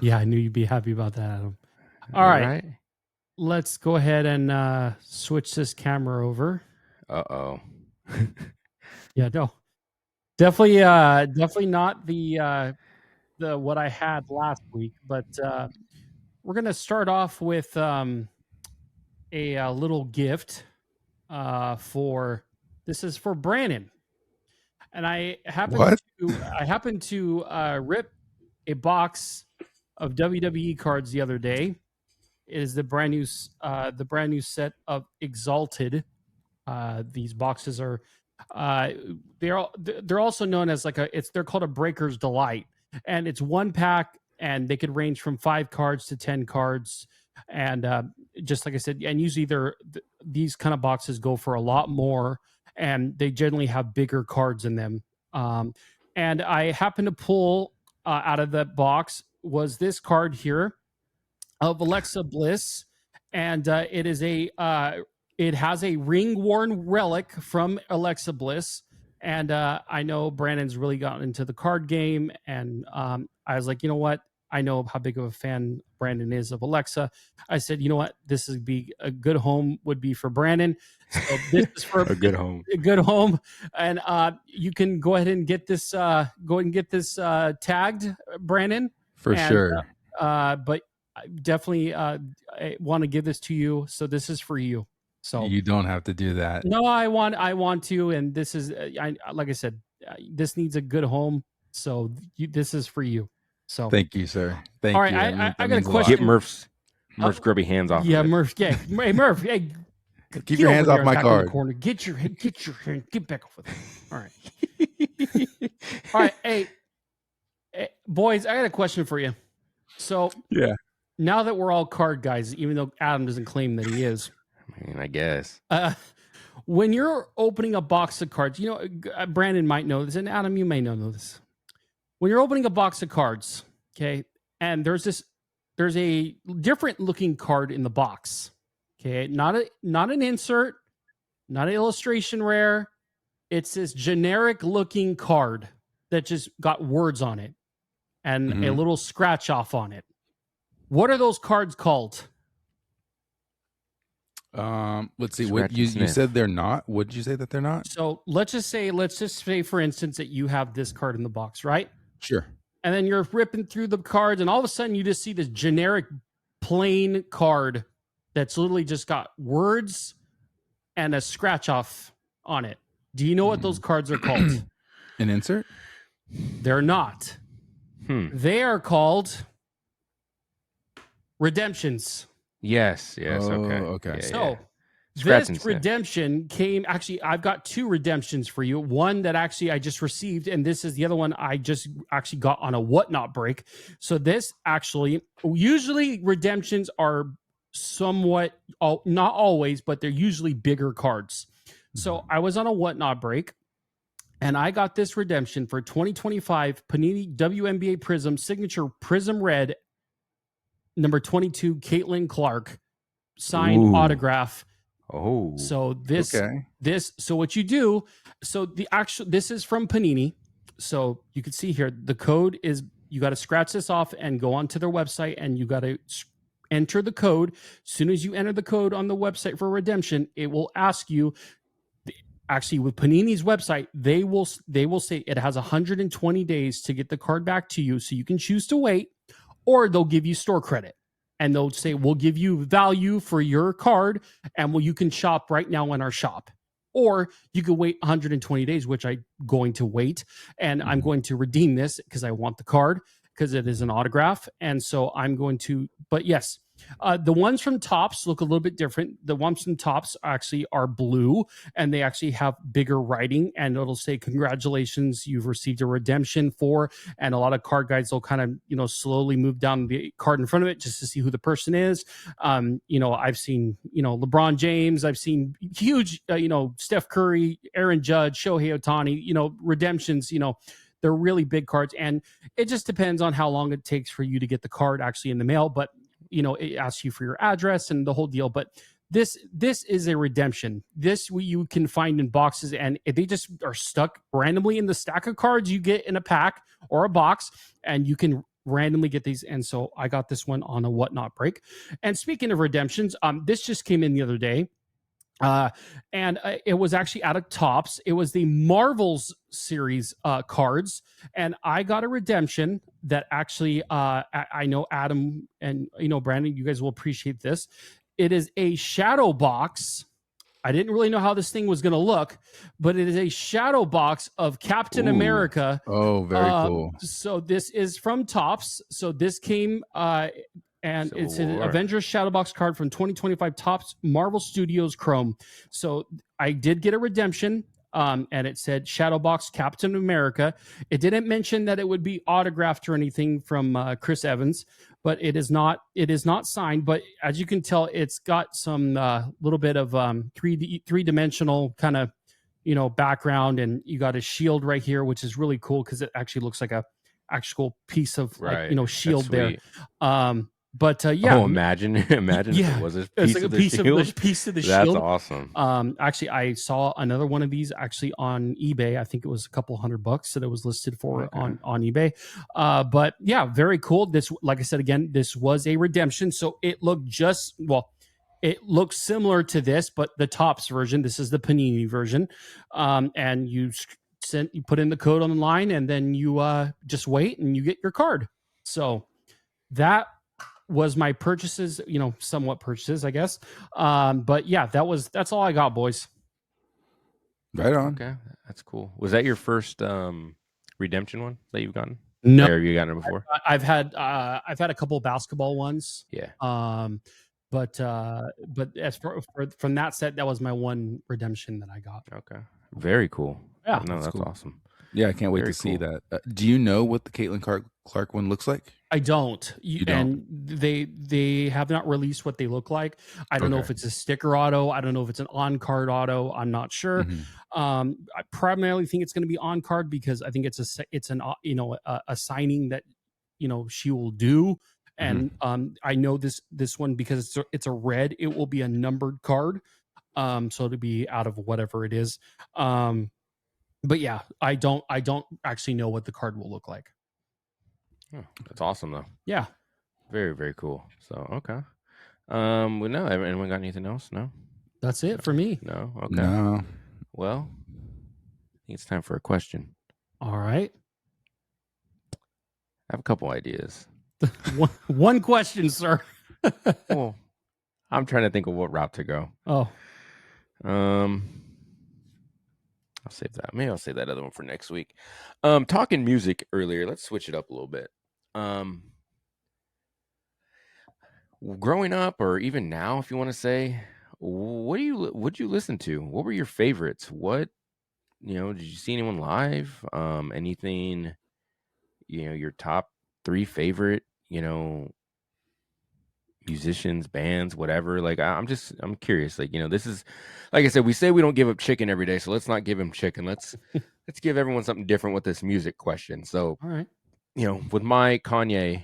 Yeah, I knew you'd be happy about that, Adam. All right. Let's go ahead and switch this camera over. Uh-oh. Yeah, no. Definitely not the what I had last week, but we're gonna start off with a little gift for this is for Brandon, and I What? happened to rip a box of WWE cards the other day. It is the brand new set of Exalted. These boxes are they're also known as they're called a Breaker's Delight, and it's one pack, and they could range from 5 cards to 10 cards, and just like I said, and usually these kind of boxes go for a lot more, and they generally have bigger cards in them. And I happened to pull out of the box was this card here of Alexa Bliss, and it has a ring worn relic from Alexa Bliss. And I know Brandon's really gotten into the card game, and I was like, you know what? I know how big of a fan Brandon is of Alexa. I said, you know what? This would be a good home would be for Brandon. So this is for A good home. a good home, and you can go ahead and get this tagged, Brandon. For sure. But I definitely I want to give this to you. So this is for you. So You don't have to do that. no, I want to, and this is like I said, this needs a good home. So this is for you. So Thank you, sir. Thank All right, you. I got a means lot. question. Get Murph's grubby hands off. yeah, of it. Murph. Yeah, hey Murph. Hey, Keep get your over hands there off my back in the card. corner. Get your hand. Get back over there. All right. All right. Hey, boys, I got a question for you. So Yeah. now that we're all card guys, even though Adam doesn't claim that he is, I mean, I guess. when you're opening a box of cards, Brandon might know this, and Adam, you may know this. When you're opening a box of cards, okay, and there's a different looking card in the box, okay, not an insert, not an illustration rare. It's this generic looking card that just got words on it and a little scratch off on it. What are those cards called? Let's see. Scratch What and you sniff. said they're not? What did you say that they're not? So let's just say, for instance, that you have this card in the box, right? Sure. And then you're ripping through the cards, and all of a sudden you just see this generic plain card that's literally just got words and a scratch off on it. Do you know what those cards are called? An insert? They're not. They are called redemptions. Yes. Oh, Okay. okay. Yeah, So Scratch and this sniff. redemption came, actually, I've got two redemptions for you. One that actually I just received, and this is the other one I just actually got on a whatnot break. So this actually, usually redemptions are somewhat, not always, but they're usually bigger cards. So I was on a whatnot break, and I got this redemption for 2025 Panini WNBA Prism Signature Prism Red number 22 Caitlin Clark signed Ooh. autograph. Oh. So Okay. so what you do, so this is from Panini. So you can see here, the code is, you got to scratch this off and go onto their website, and you got to enter the code. As soon as you enter the code on the website for redemption, it will ask you, actually with Panini's website, they will say it has 120 days to get the card back to you. So you can choose to wait, or they'll give you store credit. And they'll say, we'll give you value for your card, and you can shop right now in our shop. Or you could wait 120 days, which I'm going to wait. And I'm going to redeem this because I want the card, because it is an autograph. And so I'm going to, but yes, the ones from Topps look a little bit different. The ones from Topps actually are blue, and they actually have bigger writing, and it'll say, congratulations, you've received a redemption for, and a lot of card guides will kind of, slowly move down the card in front of it just to see who the person is. I've seen, LeBron James, I've seen huge, Steph Curry, Aaron Judge, Shohei Ohtani, redemptions, they're really big cards, and it just depends on how long it takes for you to get the card actually in the mail. But it asks you for your address and the whole deal. But this is a redemption. This you can find in boxes, and if they just are stuck randomly in the stack of cards you get in a pack or a box, and you can randomly get these. And so I got this one on a whatnot break. And speaking of redemptions, this just came in the other day. And it was actually out of Topps. It was the Marvels series cards, and I got a redemption that actually I know Adam and Brandon, you guys will appreciate this. It is a shadow box. I didn't really know how this thing was going to look, but it is a shadow box of Captain America. Oh, very cool. So this is from Topps. So this came and Civil it's an War. Avengers Shadow Box card from 2025 Topps Marvel Studios Chrome. So I did get a redemption, and it said Shadow Box Captain America. It didn't mention that it would be autographed or anything from Chris Evans, but it is not signed. But as you can tell, it's got some little bit of three-dimensional kind of background, and you got a shield right here, which is really cool because it actually looks like a actual piece of shield there. But yeah. Oh, imagine if it was a piece like of a the piece shield. of the piece of the That's shield. awesome. Actually, I saw another one of these actually on eBay. I think it was a couple $100 that it was listed for on eBay. But yeah, very cool. This, like I said again, this was a redemption, so it looked it looks similar to this, but the Topps version. This is the Panini version, and you put in the code on the line, and then you just wait and you get your card. So that was my purchases, somewhat purchases, I guess. But yeah, that's all I got, boys. Right on. Okay, that's cool. Was that your first redemption one that you've gotten? No, or have you gotten it before? I've had a couple of basketball ones. Yeah. But as from that set, that was my one redemption that I got. Okay. Very cool. Yeah, no, that's cool. awesome. Yeah, I can't wait Very to see cool. that. Do you know what the Caitlin Clark one looks like? I don't. You don't. And they have not released what they look like. I don't know Okay. if it's a sticker auto. I don't know if it's an on card auto. I'm not sure. hmm I primarily think it's going to be on card because I think it's an a signing that she will do. hmm And I know this one because it's a red. It will be a numbered card. So to be out of whatever it is. But yeah, I don't actually know what the card will look like. Oh, that's awesome though. Yeah. Very, very cool. So okay. Well, no, anyone got anything else? No. That's it for me. No. Okay. No. Well, I think it's time for a question. All right. I have a couple ideas. One question, sir. Well, I'm trying to think of what route to go. Oh, Um, I'll save that. Maybe I'll save that other one for next week. Talking music earlier. Let's switch it up a little bit. Growing up, or even now, if you want to say, what'd you listen to? What were your favorites? What did you see anyone live? Anything? Your top 3 favorite, musicians, bands, whatever. Like I'm curious. Like, this is, like I said, we say we don't give up chicken every day, so let's not give him chicken. Let's give everyone something different with this music question. So, all right. with my Kanye,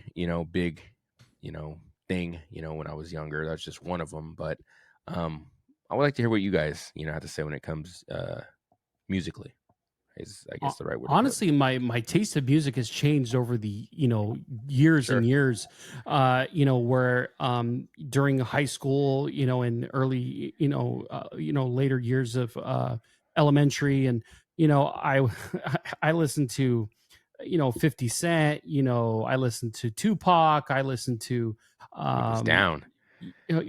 big, thing, when I was younger, that's just one of them. But I would like to hear what you guys, have to say when it comes musically. Is I guess the right word to put it. Honestly, my taste of music has changed over the years Sure. and years. Where during high school, and early, later years of elementary, and I I listened to 50 Cent. I listened to Tupac. I listened to He was down.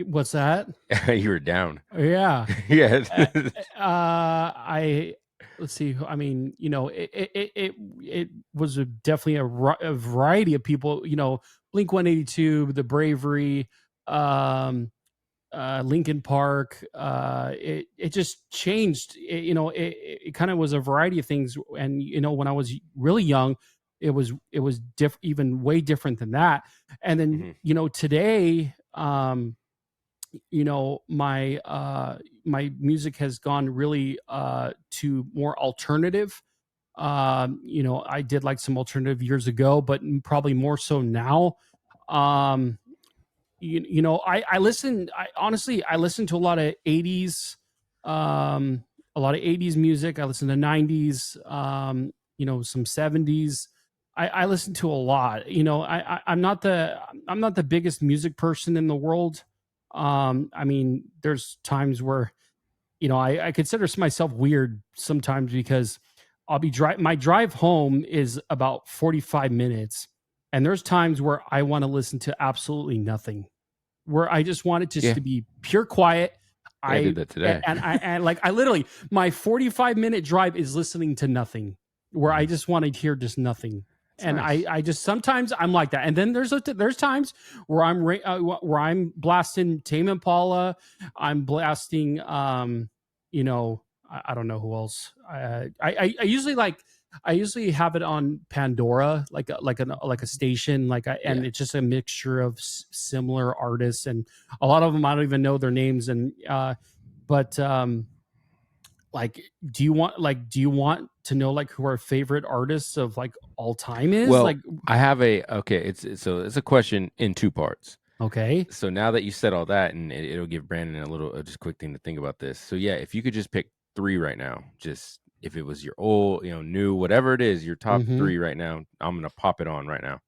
what's that? You were down. Yeah. Yeah. I let's see. I mean, it was definitely a variety of people. Blink 182, The Bravery, Lincoln Park. It just changed. It kind of was a variety of things. And when I was really young, it was even way different than that. And then today, my music has gone really to more alternative. I did like some alternative years ago, but probably more so now. um I listen. I honestly, I listen to a lot of 80s, a lot of 80s music. I listen to 90s, some 70s. I listen to a lot. I'm not the biggest music person in the world. I mean, there's times where I consider myself weird sometimes because I'll be my drive home is about 45 minutes, and there's times where I want to listen to absolutely nothing, where I just want it just Yeah. to be pure quiet. I did that today. And like I literally, my 45-minute drive is listening to nothing, where I just want to hear just nothing. That's And nice. I just sometimes I'm like that, and then there's times where I'm blasting Tame Impala, I'm blasting I don't know who else. I usually have it on Pandora, like a station, and Yeah. it's just a mixture of similar artists, and a lot of them I don't even know their names. And but like, do you want to know like who our favorite artists of like all time is? Well, Like, I have it's a question in 2 parts. okay, So now that you said all that, and it'll give Brandon a little just quick thing to think about this. So yeah, if you could just pick 3 right now, just if it was your old, new, whatever it is, your top Mhm. 3 right now, I'm gonna pop it on right now.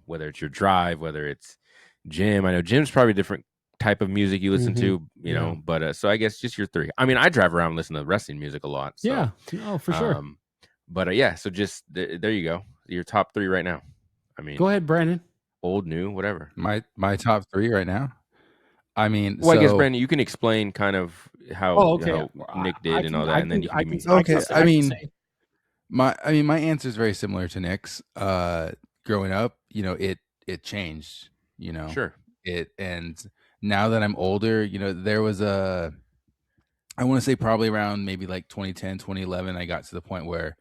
Whether it's your drive, whether it's gym. I know gym's probably a different type of music you listen to, Yeah. but so I guess just your 3. I mean, I drive around and listen to wrestling music a lot. So, Yeah, no, for sure. But yeah, so just there you go. Your top 3 right now. I mean, Go ahead, Brandon. old, new, whatever. My top 3 right now. I mean, Well, I guess so Brandon, you can explain kind of Oh, okay. how Nick did and all that, I and then can, you can I give can, me. I can, okay. say, I I can mean, say, my answer is very similar to Nick's. Growing up, it changed. Sure. And now that I'm older, there was I want to say probably around maybe like 2010, 2011, I got to the point where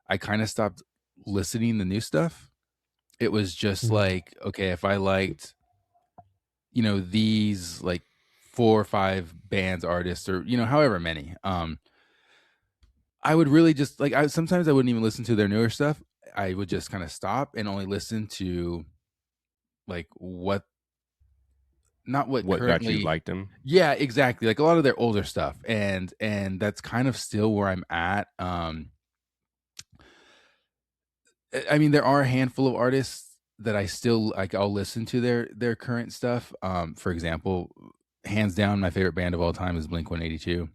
I kind of stopped listening to new stuff. It was just Mhm. like, okay, if I liked, these like 4 or 5 bands, artists, or however many, I would really just like, I sometimes I wouldn't even listen to their newer stuff. I would just kind of stop and only listen to like not what What got you currently. liked him? Yeah, exactly. Like a lot of their older stuff, and that's kind of still where I'm at. I mean, there are a handful of artists that I still like. I'll listen to their current stuff. For example, hands down, my favorite band of all time is Blink-182.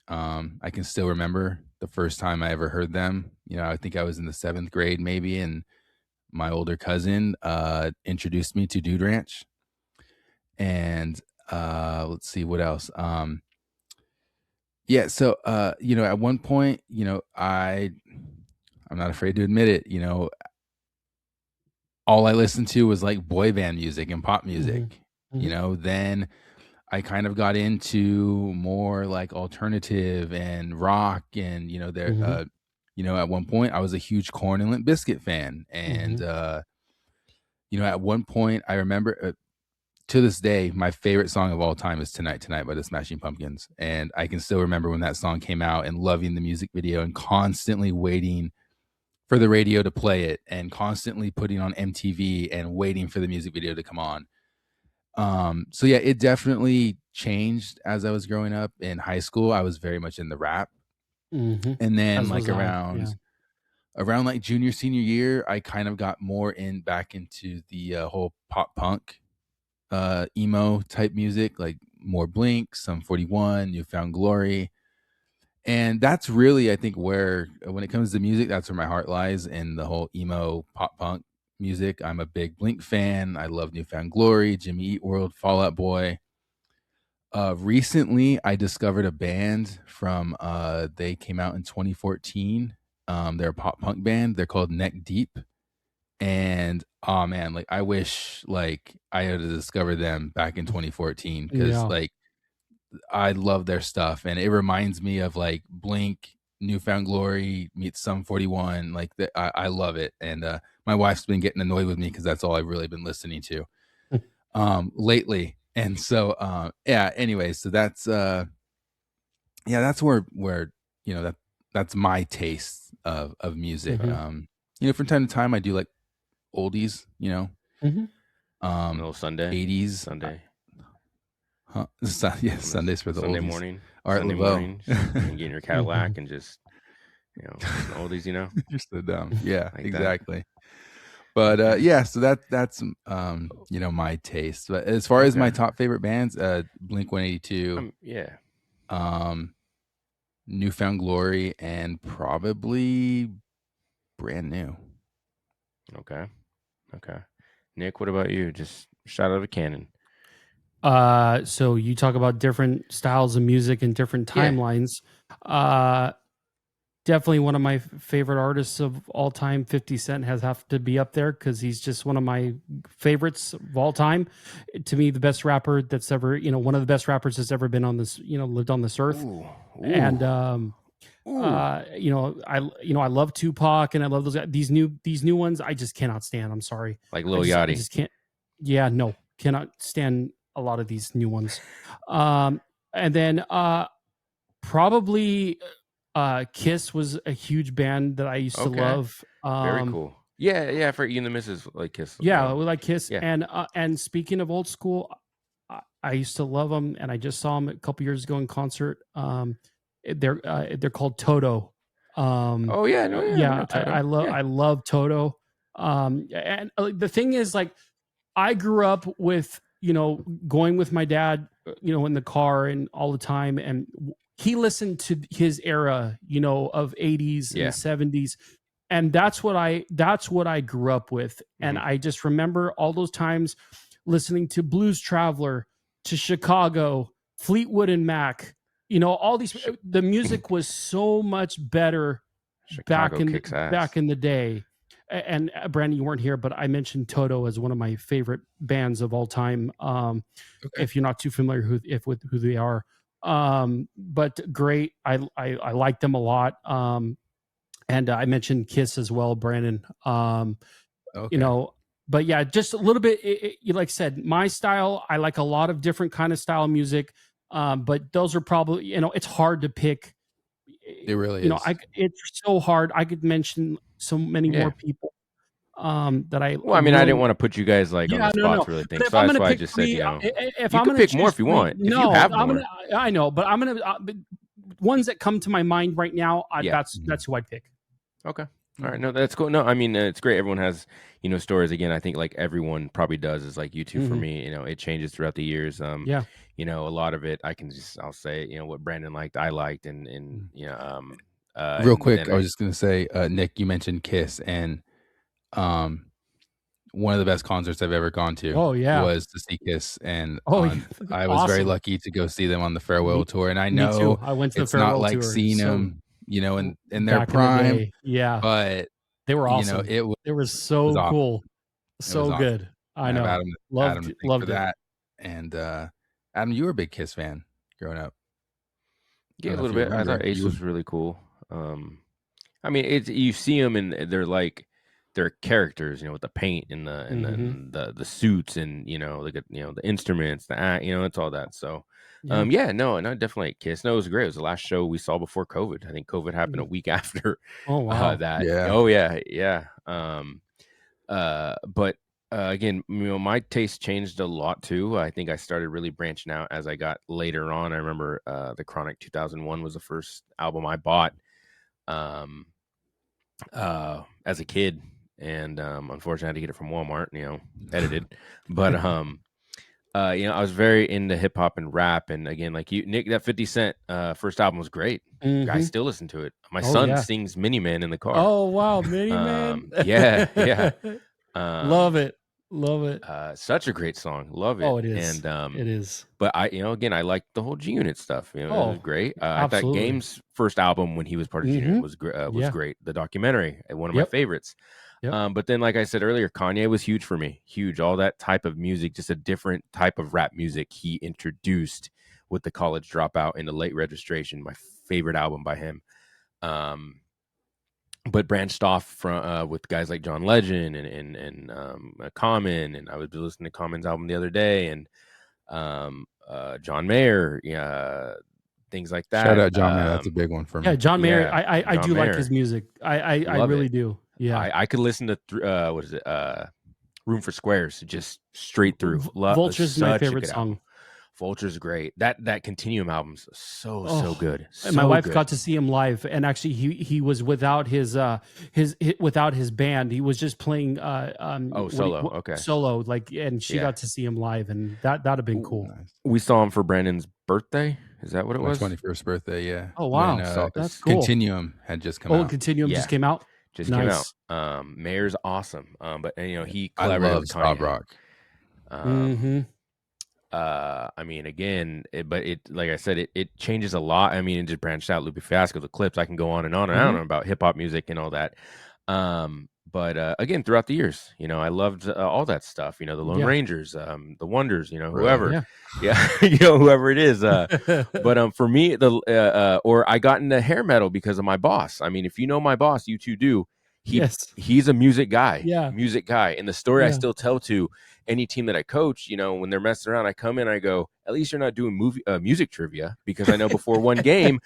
I can still remember the first time I ever heard them. I think I was in the 7th grade maybe, and my older cousin introduced me to Dude Ranch. And let's see what else. Yeah, so at one point, I'm not afraid to admit it, all I listened to was like boy band music and pop Mhm. music. Mhm. Then I kind of got into more like alternative and rock, and Mhm. at one point I was a huge Korn and Limp Bizkit fan. And Mhm. at one point I remember, to this day, my favorite song of all time is Tonight Tonight by the Smashing Pumpkins. And I can still remember when that song came out and loving the music video and constantly waiting for the radio to play it, and constantly putting on MTV and waiting for the music video to come on. So yeah, it definitely changed as I was growing up. In high school, I was very much in the rap. Mhm. And then As like was I. Yeah. around like junior, senior year, I kind of got more back into the whole pop punk emo type music, like more Blink, some 41, Newfound Glory. And that's really, I think, where when it comes to music, that's where my heart lies, in the whole emo pop punk music. I'm a big Blink fan. I love Newfound Glory, Jimmy Eat World, Fall Out Boy. Recently I discovered a band from they came out in 2014. They're a pop punk band. They're called Neck Deep. And oh man, like I wish like I had discovered them back in 2014, because Yeah. like I love their stuff, and it reminds me of like Blink, Newfound Glory meets Sum 41. Like I love it. And my wife's been getting annoyed with me because that's all I've really been listening to lately. And so yeah, anyway, so that's yeah, that's where that's my taste of music. Mhm. From time to time I do like oldies, Mhm. A um little Sunday, 80s. Sunday Yeah, on this Sundays for the Sunday oldies. morning, Art Laveau. and get in your Cadillac Mhm. and just listen to oldies. You're so dumb. Yeah, Like that. exactly. But Okay. yeah, so that's my taste. But as far as my Okay. top favorite bands, Blink 182, Yeah. um, Newfound Glory, and probably Brand New. Okay. Okay. Nick, what about you? Just shot out of a cannon. So you talk about different styles of music and different Yeah. timelines. Uh, Definitely one of my favorite artists of all time. 50 Cent has have to be up there because he's just one of my favorites of all time. To me, the best rapper that's ever, one of the best rappers that's ever been on this, lived on this earth. Ooh. Ooh. And Ooh. I love Tupac and I love those guys. These new ones I just cannot stand. I'm sorry. Like I Lil just I Yachty. just can't. Yeah, no, cannot stand a lot of these new ones. And then probably Kiss was a huge band that I used to Okay. love. Very cool. Yeah, yeah, for Ian the Missus like Kiss. Yeah, we like Kiss. Yeah. And speaking of old school, I used to love them, and I just saw them a couple years ago in concert. They're called Toto. Oh yeah, no, yeah, we Yeah, know Toto. Yeah. I love Toto. And the thing is, like, I grew up with, going with my dad, in the car and all the time. And he listened to his era, of 80s and Yeah. 70s. And that's what I grew up with. And Mhm. I just remember all those times listening to Blues Traveler, to Chicago, Fleetwood and Mac, all these, the music was so much better Chicago kicks ass. back in the day. And Brandon, you weren't here, but I mentioned Toto as one of my favorite bands of all time. Okay. If you're not too familiar with who they are, but great. I like them a lot. and I mentioned Kiss as well, Brandon. Okay. But yeah, just a little bit. Like I said, my style. I like a lot of different kind of style music, but those are probably it's hard to pick. It really is. It's so hard. I could mention so many more Yeah. people that I Well, I mean, I really. didn't want to put you guys like on Yeah, the no, spot no. to really But think. if So I'm that's gonna why I pick just said, three, if you I'm could gonna pick more choose if you three, want. If you no, have I'm more. gonna. I know, but I'm gonna. Ones that come to my mind right now, Yeah. that's who I'd pick. Okay. All right. No, that's cool. No, I mean, it's great. Everyone has, stories. Again, I think like everyone probably does is like you two for Mhm. me. It changes throughout the years. Yeah. A lot of it, I'll say, what Brandon liked, I liked, Real and quick, then I was just gonna say, Nick, you mentioned Kiss, and um, one of the best concerts I've ever gone to Oh yeah. was to see Kiss, and Oh, yeah. I was very Awesome. lucky to go see them on the Me, farewell tour. And I me too. know I went to the it's not farewell like tour. seeing So them, in their back in the prime, day, yeah, but they were awesome. it They were was so awesome. cool, It was so awesome. good. I I have know. Adam Loved to thank for loved it. that. And Adam, you were a big Kiss fan growing up. I yeah, don't a know if little you bit. I thought remember. Ace was really cool. I mean, it's you see them and they're characters, with the paint and Mhm. the suits and the instruments, the act, it's all that. So, Yeah. yeah, no, definitely Kiss. No, it was great. It was the last show we saw before COVID. I think COVID happened a Mhm. week after Oh wow. that. Yeah. Oh yeah, yeah. But again, my taste changed a lot too. I think I started really branching out as I got later on. I remember the Chronic 2001 was the first album I bought. Um, as a kid, and unfortunately I had to get it from Walmart, edited. But I was very into hip hop and rap, and again, like you, Nick, that 50 Cent first album was great. I Mhm. still listen to it. My Oh son yeah. sings Mini Man in the car. Oh wow, Mini Man. Yeah, yeah. Love Um, it. Love it. Such a great song, love it. Oh, it is. And It is. but again, I liked the whole G Unit stuff. It was Oh, great. I thought absolutely. Game's first album when he was part of G Unit Mhm. was Yeah. great. The documentary, one of my Yep. favorites. Yep. But then, like I said earlier, Kanye was huge for me. Huge. All that type of music, just a different type of rap music he introduced with the College Dropout and the Late Registration. My favorite album by him. Um, but branched off from with guys like John Legend and Common, and I was listening to Common's album the other day, and John Mayer, yeah, things like Shout that. out John Mayer. That's a big one for Yeah, me. John Mayer. Yeah, I John do like his Mayer, music. I love really it. do. Yeah. I could listen to what is it? Room for Squares, just straight through. Vulture's my Such a favorite good song. album. Vulture's great. That Continuum album's so Oh, good, and my so wife good. got to see him live, and actually he was without his without his band. He was just playing Solo. Okay, solo, like, and she yeah. got to see him live, and that'd have been W- cool. Nice. We saw him for Brandon's birthday. Is that what it My was? 21st birthday, yeah. Oh When wow, So that's cool. Continuum had just come Oh, out. Continuum just yeah, came out. just came out. Nice. Mayer's awesome. But Yeah. he I collaborated love with Staub Kanye. Rock. Mm-hmm. I mean, again, but it, like I said, it changes a lot. I mean, it just branched out. Lupe Fiasco, the Clips. I can go on and on and Mm-hmm. on about hip hop music and all that. But again, throughout the years, I loved all that stuff. The Lone Yeah. Rangers, the Wonders, Really? whoever, Yeah. whoever it is. But for me, or I got into hair metal because of my boss. I mean, if you know my boss, you two do. Yes. He's a music guy, Yeah. And the story I Yeah. still tell to any team that I coach, when they're messing around, I come in, I go, at least you're not doing music trivia, because I know before one game,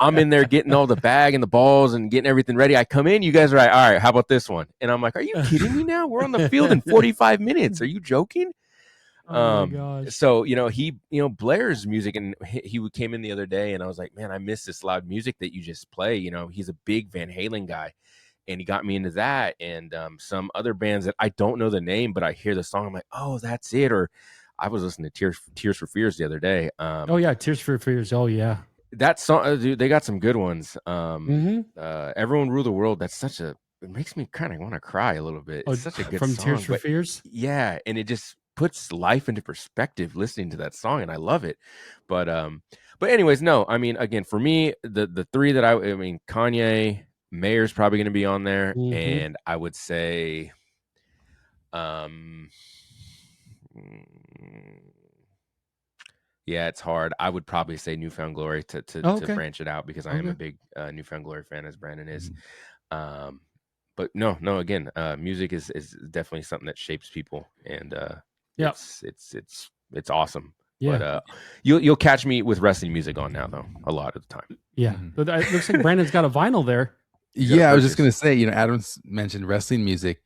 I'm in there getting all the bag and the balls and getting everything ready. I come in, you guys are like, all right, how about this one? And I'm like, are you kidding me now? We're on the field in 45 minutes. Are you joking? Oh my gosh. So, he, blares music, and he came in the other day, and I was like, man, I miss this loud music that you just play. He's a big Van Halen guy. And he got me into that, and some other bands that I don't know the name, but I hear the song, I'm like, oh, that's it. Or I was listening to Tears for Fears the other day. Oh yeah, Tears for Fears. Oh yeah. That song, dude, they got some good ones. Mm-hmm. Everyone Rule the World. That's it makes me kind of want to cry a little bit. Oh, It's such a good from song. Tears for But Fears. yeah, and it just puts life into perspective listening to that song, and I love it. But anyways, no, I mean, again, for me, the three that I mean, Kanye, Mayer's probably going to be on there, Mm-hmm. and I would say, yeah, it's hard. I would probably say Newfound Glory to Okay. branch it out, because I am Okay. a big Newfound Glory fan, as Brandon is. But no, again, music is definitely something that shapes people, and Yep. it's awesome. Yeah. But you'll catch me with wrestling music on now, though, a lot of the time. Yeah. Mhm. But it looks like Brandon's got a vinyl there. You gotta Yeah, I was just purchase. gonna say, Adam's mentioned wrestling music.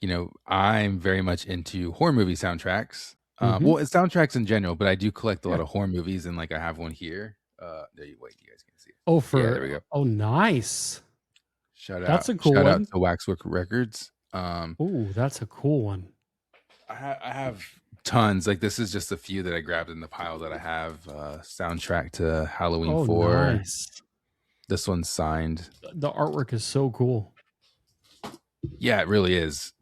I'm very much into horror movie soundtracks. Mhm. Well, it's soundtracks in general, but I do collect a lot Yeah. of horror movies, and like I have one here. Wait, you guys can see it. Oh, there we go. oh, nice. Shout a cool out one. to Waxwork Records. Oh, that's a cool one. I have tons. Like this is just a few that I grabbed in the pile that I have. Soundtrack to Halloween Oh, 4. nice. This one's signed. The artwork is so cool. Yeah, it really is.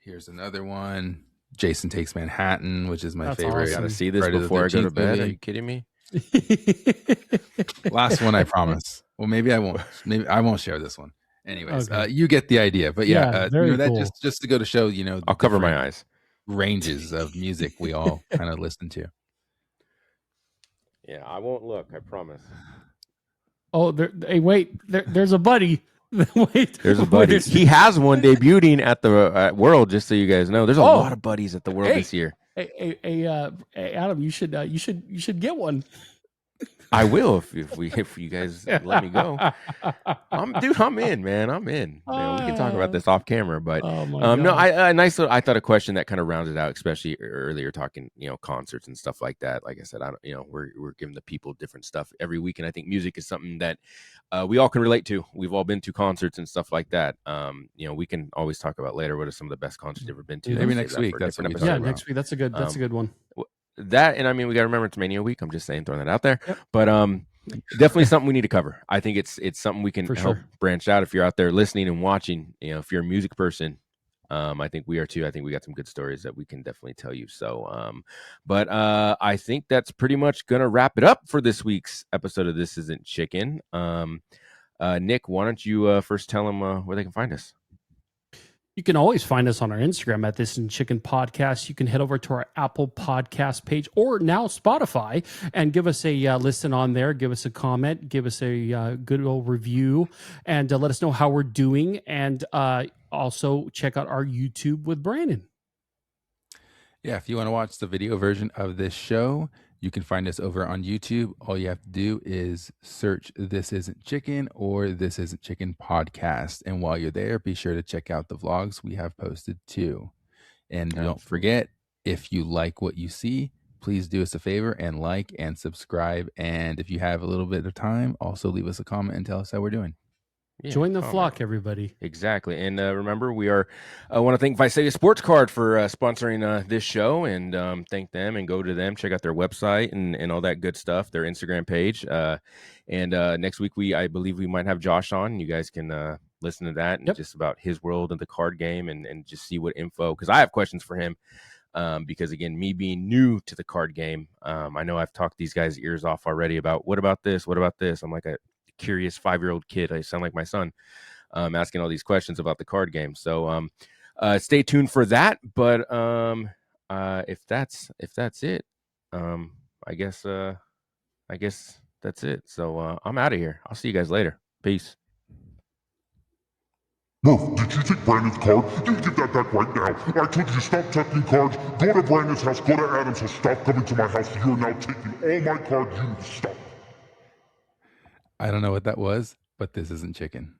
Here's another one. Jason Takes Manhattan, which is my That's favorite. I gotta awesome. see this Friday the before I go to 13th bed. movie. Are you kidding me? Last one, I promise. Well, maybe I won't. Maybe I won't share this one. Anyways, Okay. you get the idea. But Yeah, very that cool. just to go to show, the I'll cover my different eyes. ranges of music we all kind of listen to. Yeah, I won't look. I promise. Oh, hey, wait. There's a buddy. Wait, There's a buddy. He has one debuting at the World. Just so you guys know, there's a lot of buddies at the World this year. Hey, Adam, you should get one. I will if you guys let me go. I'm in, man. I'm in. We can talk about this off camera, but Oh my no, God. I thought a question that kind of rounded out, especially earlier talking, concerts and stuff like that. Like I said, I don't, we're giving the people different stuff every week, and I think music is something that we all can relate to. We've all been to concerts and stuff like that. We can always talk about later what are some of the best concerts you've ever been to. Maybe Let's next save that week. for a That's different what we episode. Yeah, about. next week. That's a good one. That, and I mean, we got to remember it's Mania week. I'm just saying, throwing that out there. Yep. But definitely something we need to cover. I think it's something we can For help sure. branch out. If you're out there listening and watching, if you're a music person, I think we are too. I think we got some good stories that we can definitely tell you. So, but I think that's pretty much gonna wrap it up for this week's episode of This Isn't Chicken. Nick, why don't you first tell them where they can find us? You can always find us on our Instagram at This and Chicken Podcast. You can head over to our Apple Podcast page or now Spotify and give us a listen on there. Give us a comment. Give us a good old review and let us know how we're doing. And also check out our YouTube with Brandon. Yeah, if you want to watch the video version of this show, you can find us over on YouTube. All you have to do is search This Isn't Chicken or This Isn't Chicken Podcast. And while you're there, be sure to check out the vlogs we have posted too. And don't forget, if you like what you see, please do us a favor and like and subscribe. And if you have a little bit of time, also leave us a comment and tell us how we're doing. Yeah, join the flock, everybody. Exactly. And remember, we are want to thank Visalia Sports Card for sponsoring this show, and thank them and go to them, check out their website and all that good stuff, their Instagram page. And next week, I believe we might have Josh on. You guys can listen to that and just about his world of the card game and just see what info, because I have questions for him. Because again, me being new to the card game, I know I've talked these guys' ears off already about what about this? I'm like a curious 5-year-old kid. I sound like my son, asking all these questions about the card game. So stay tuned for that. But if that's it, I guess that's it. So I'm out of here. I'll see you guys later. Peace. Murph, did you take Brandon's card? You give that back right now. I told you to stop taking cards. Go to Brandon's house, go to Adam's house, stop coming to my house. You're now taking all my cards. You stop. I don't know what that was, but this isn't chicken.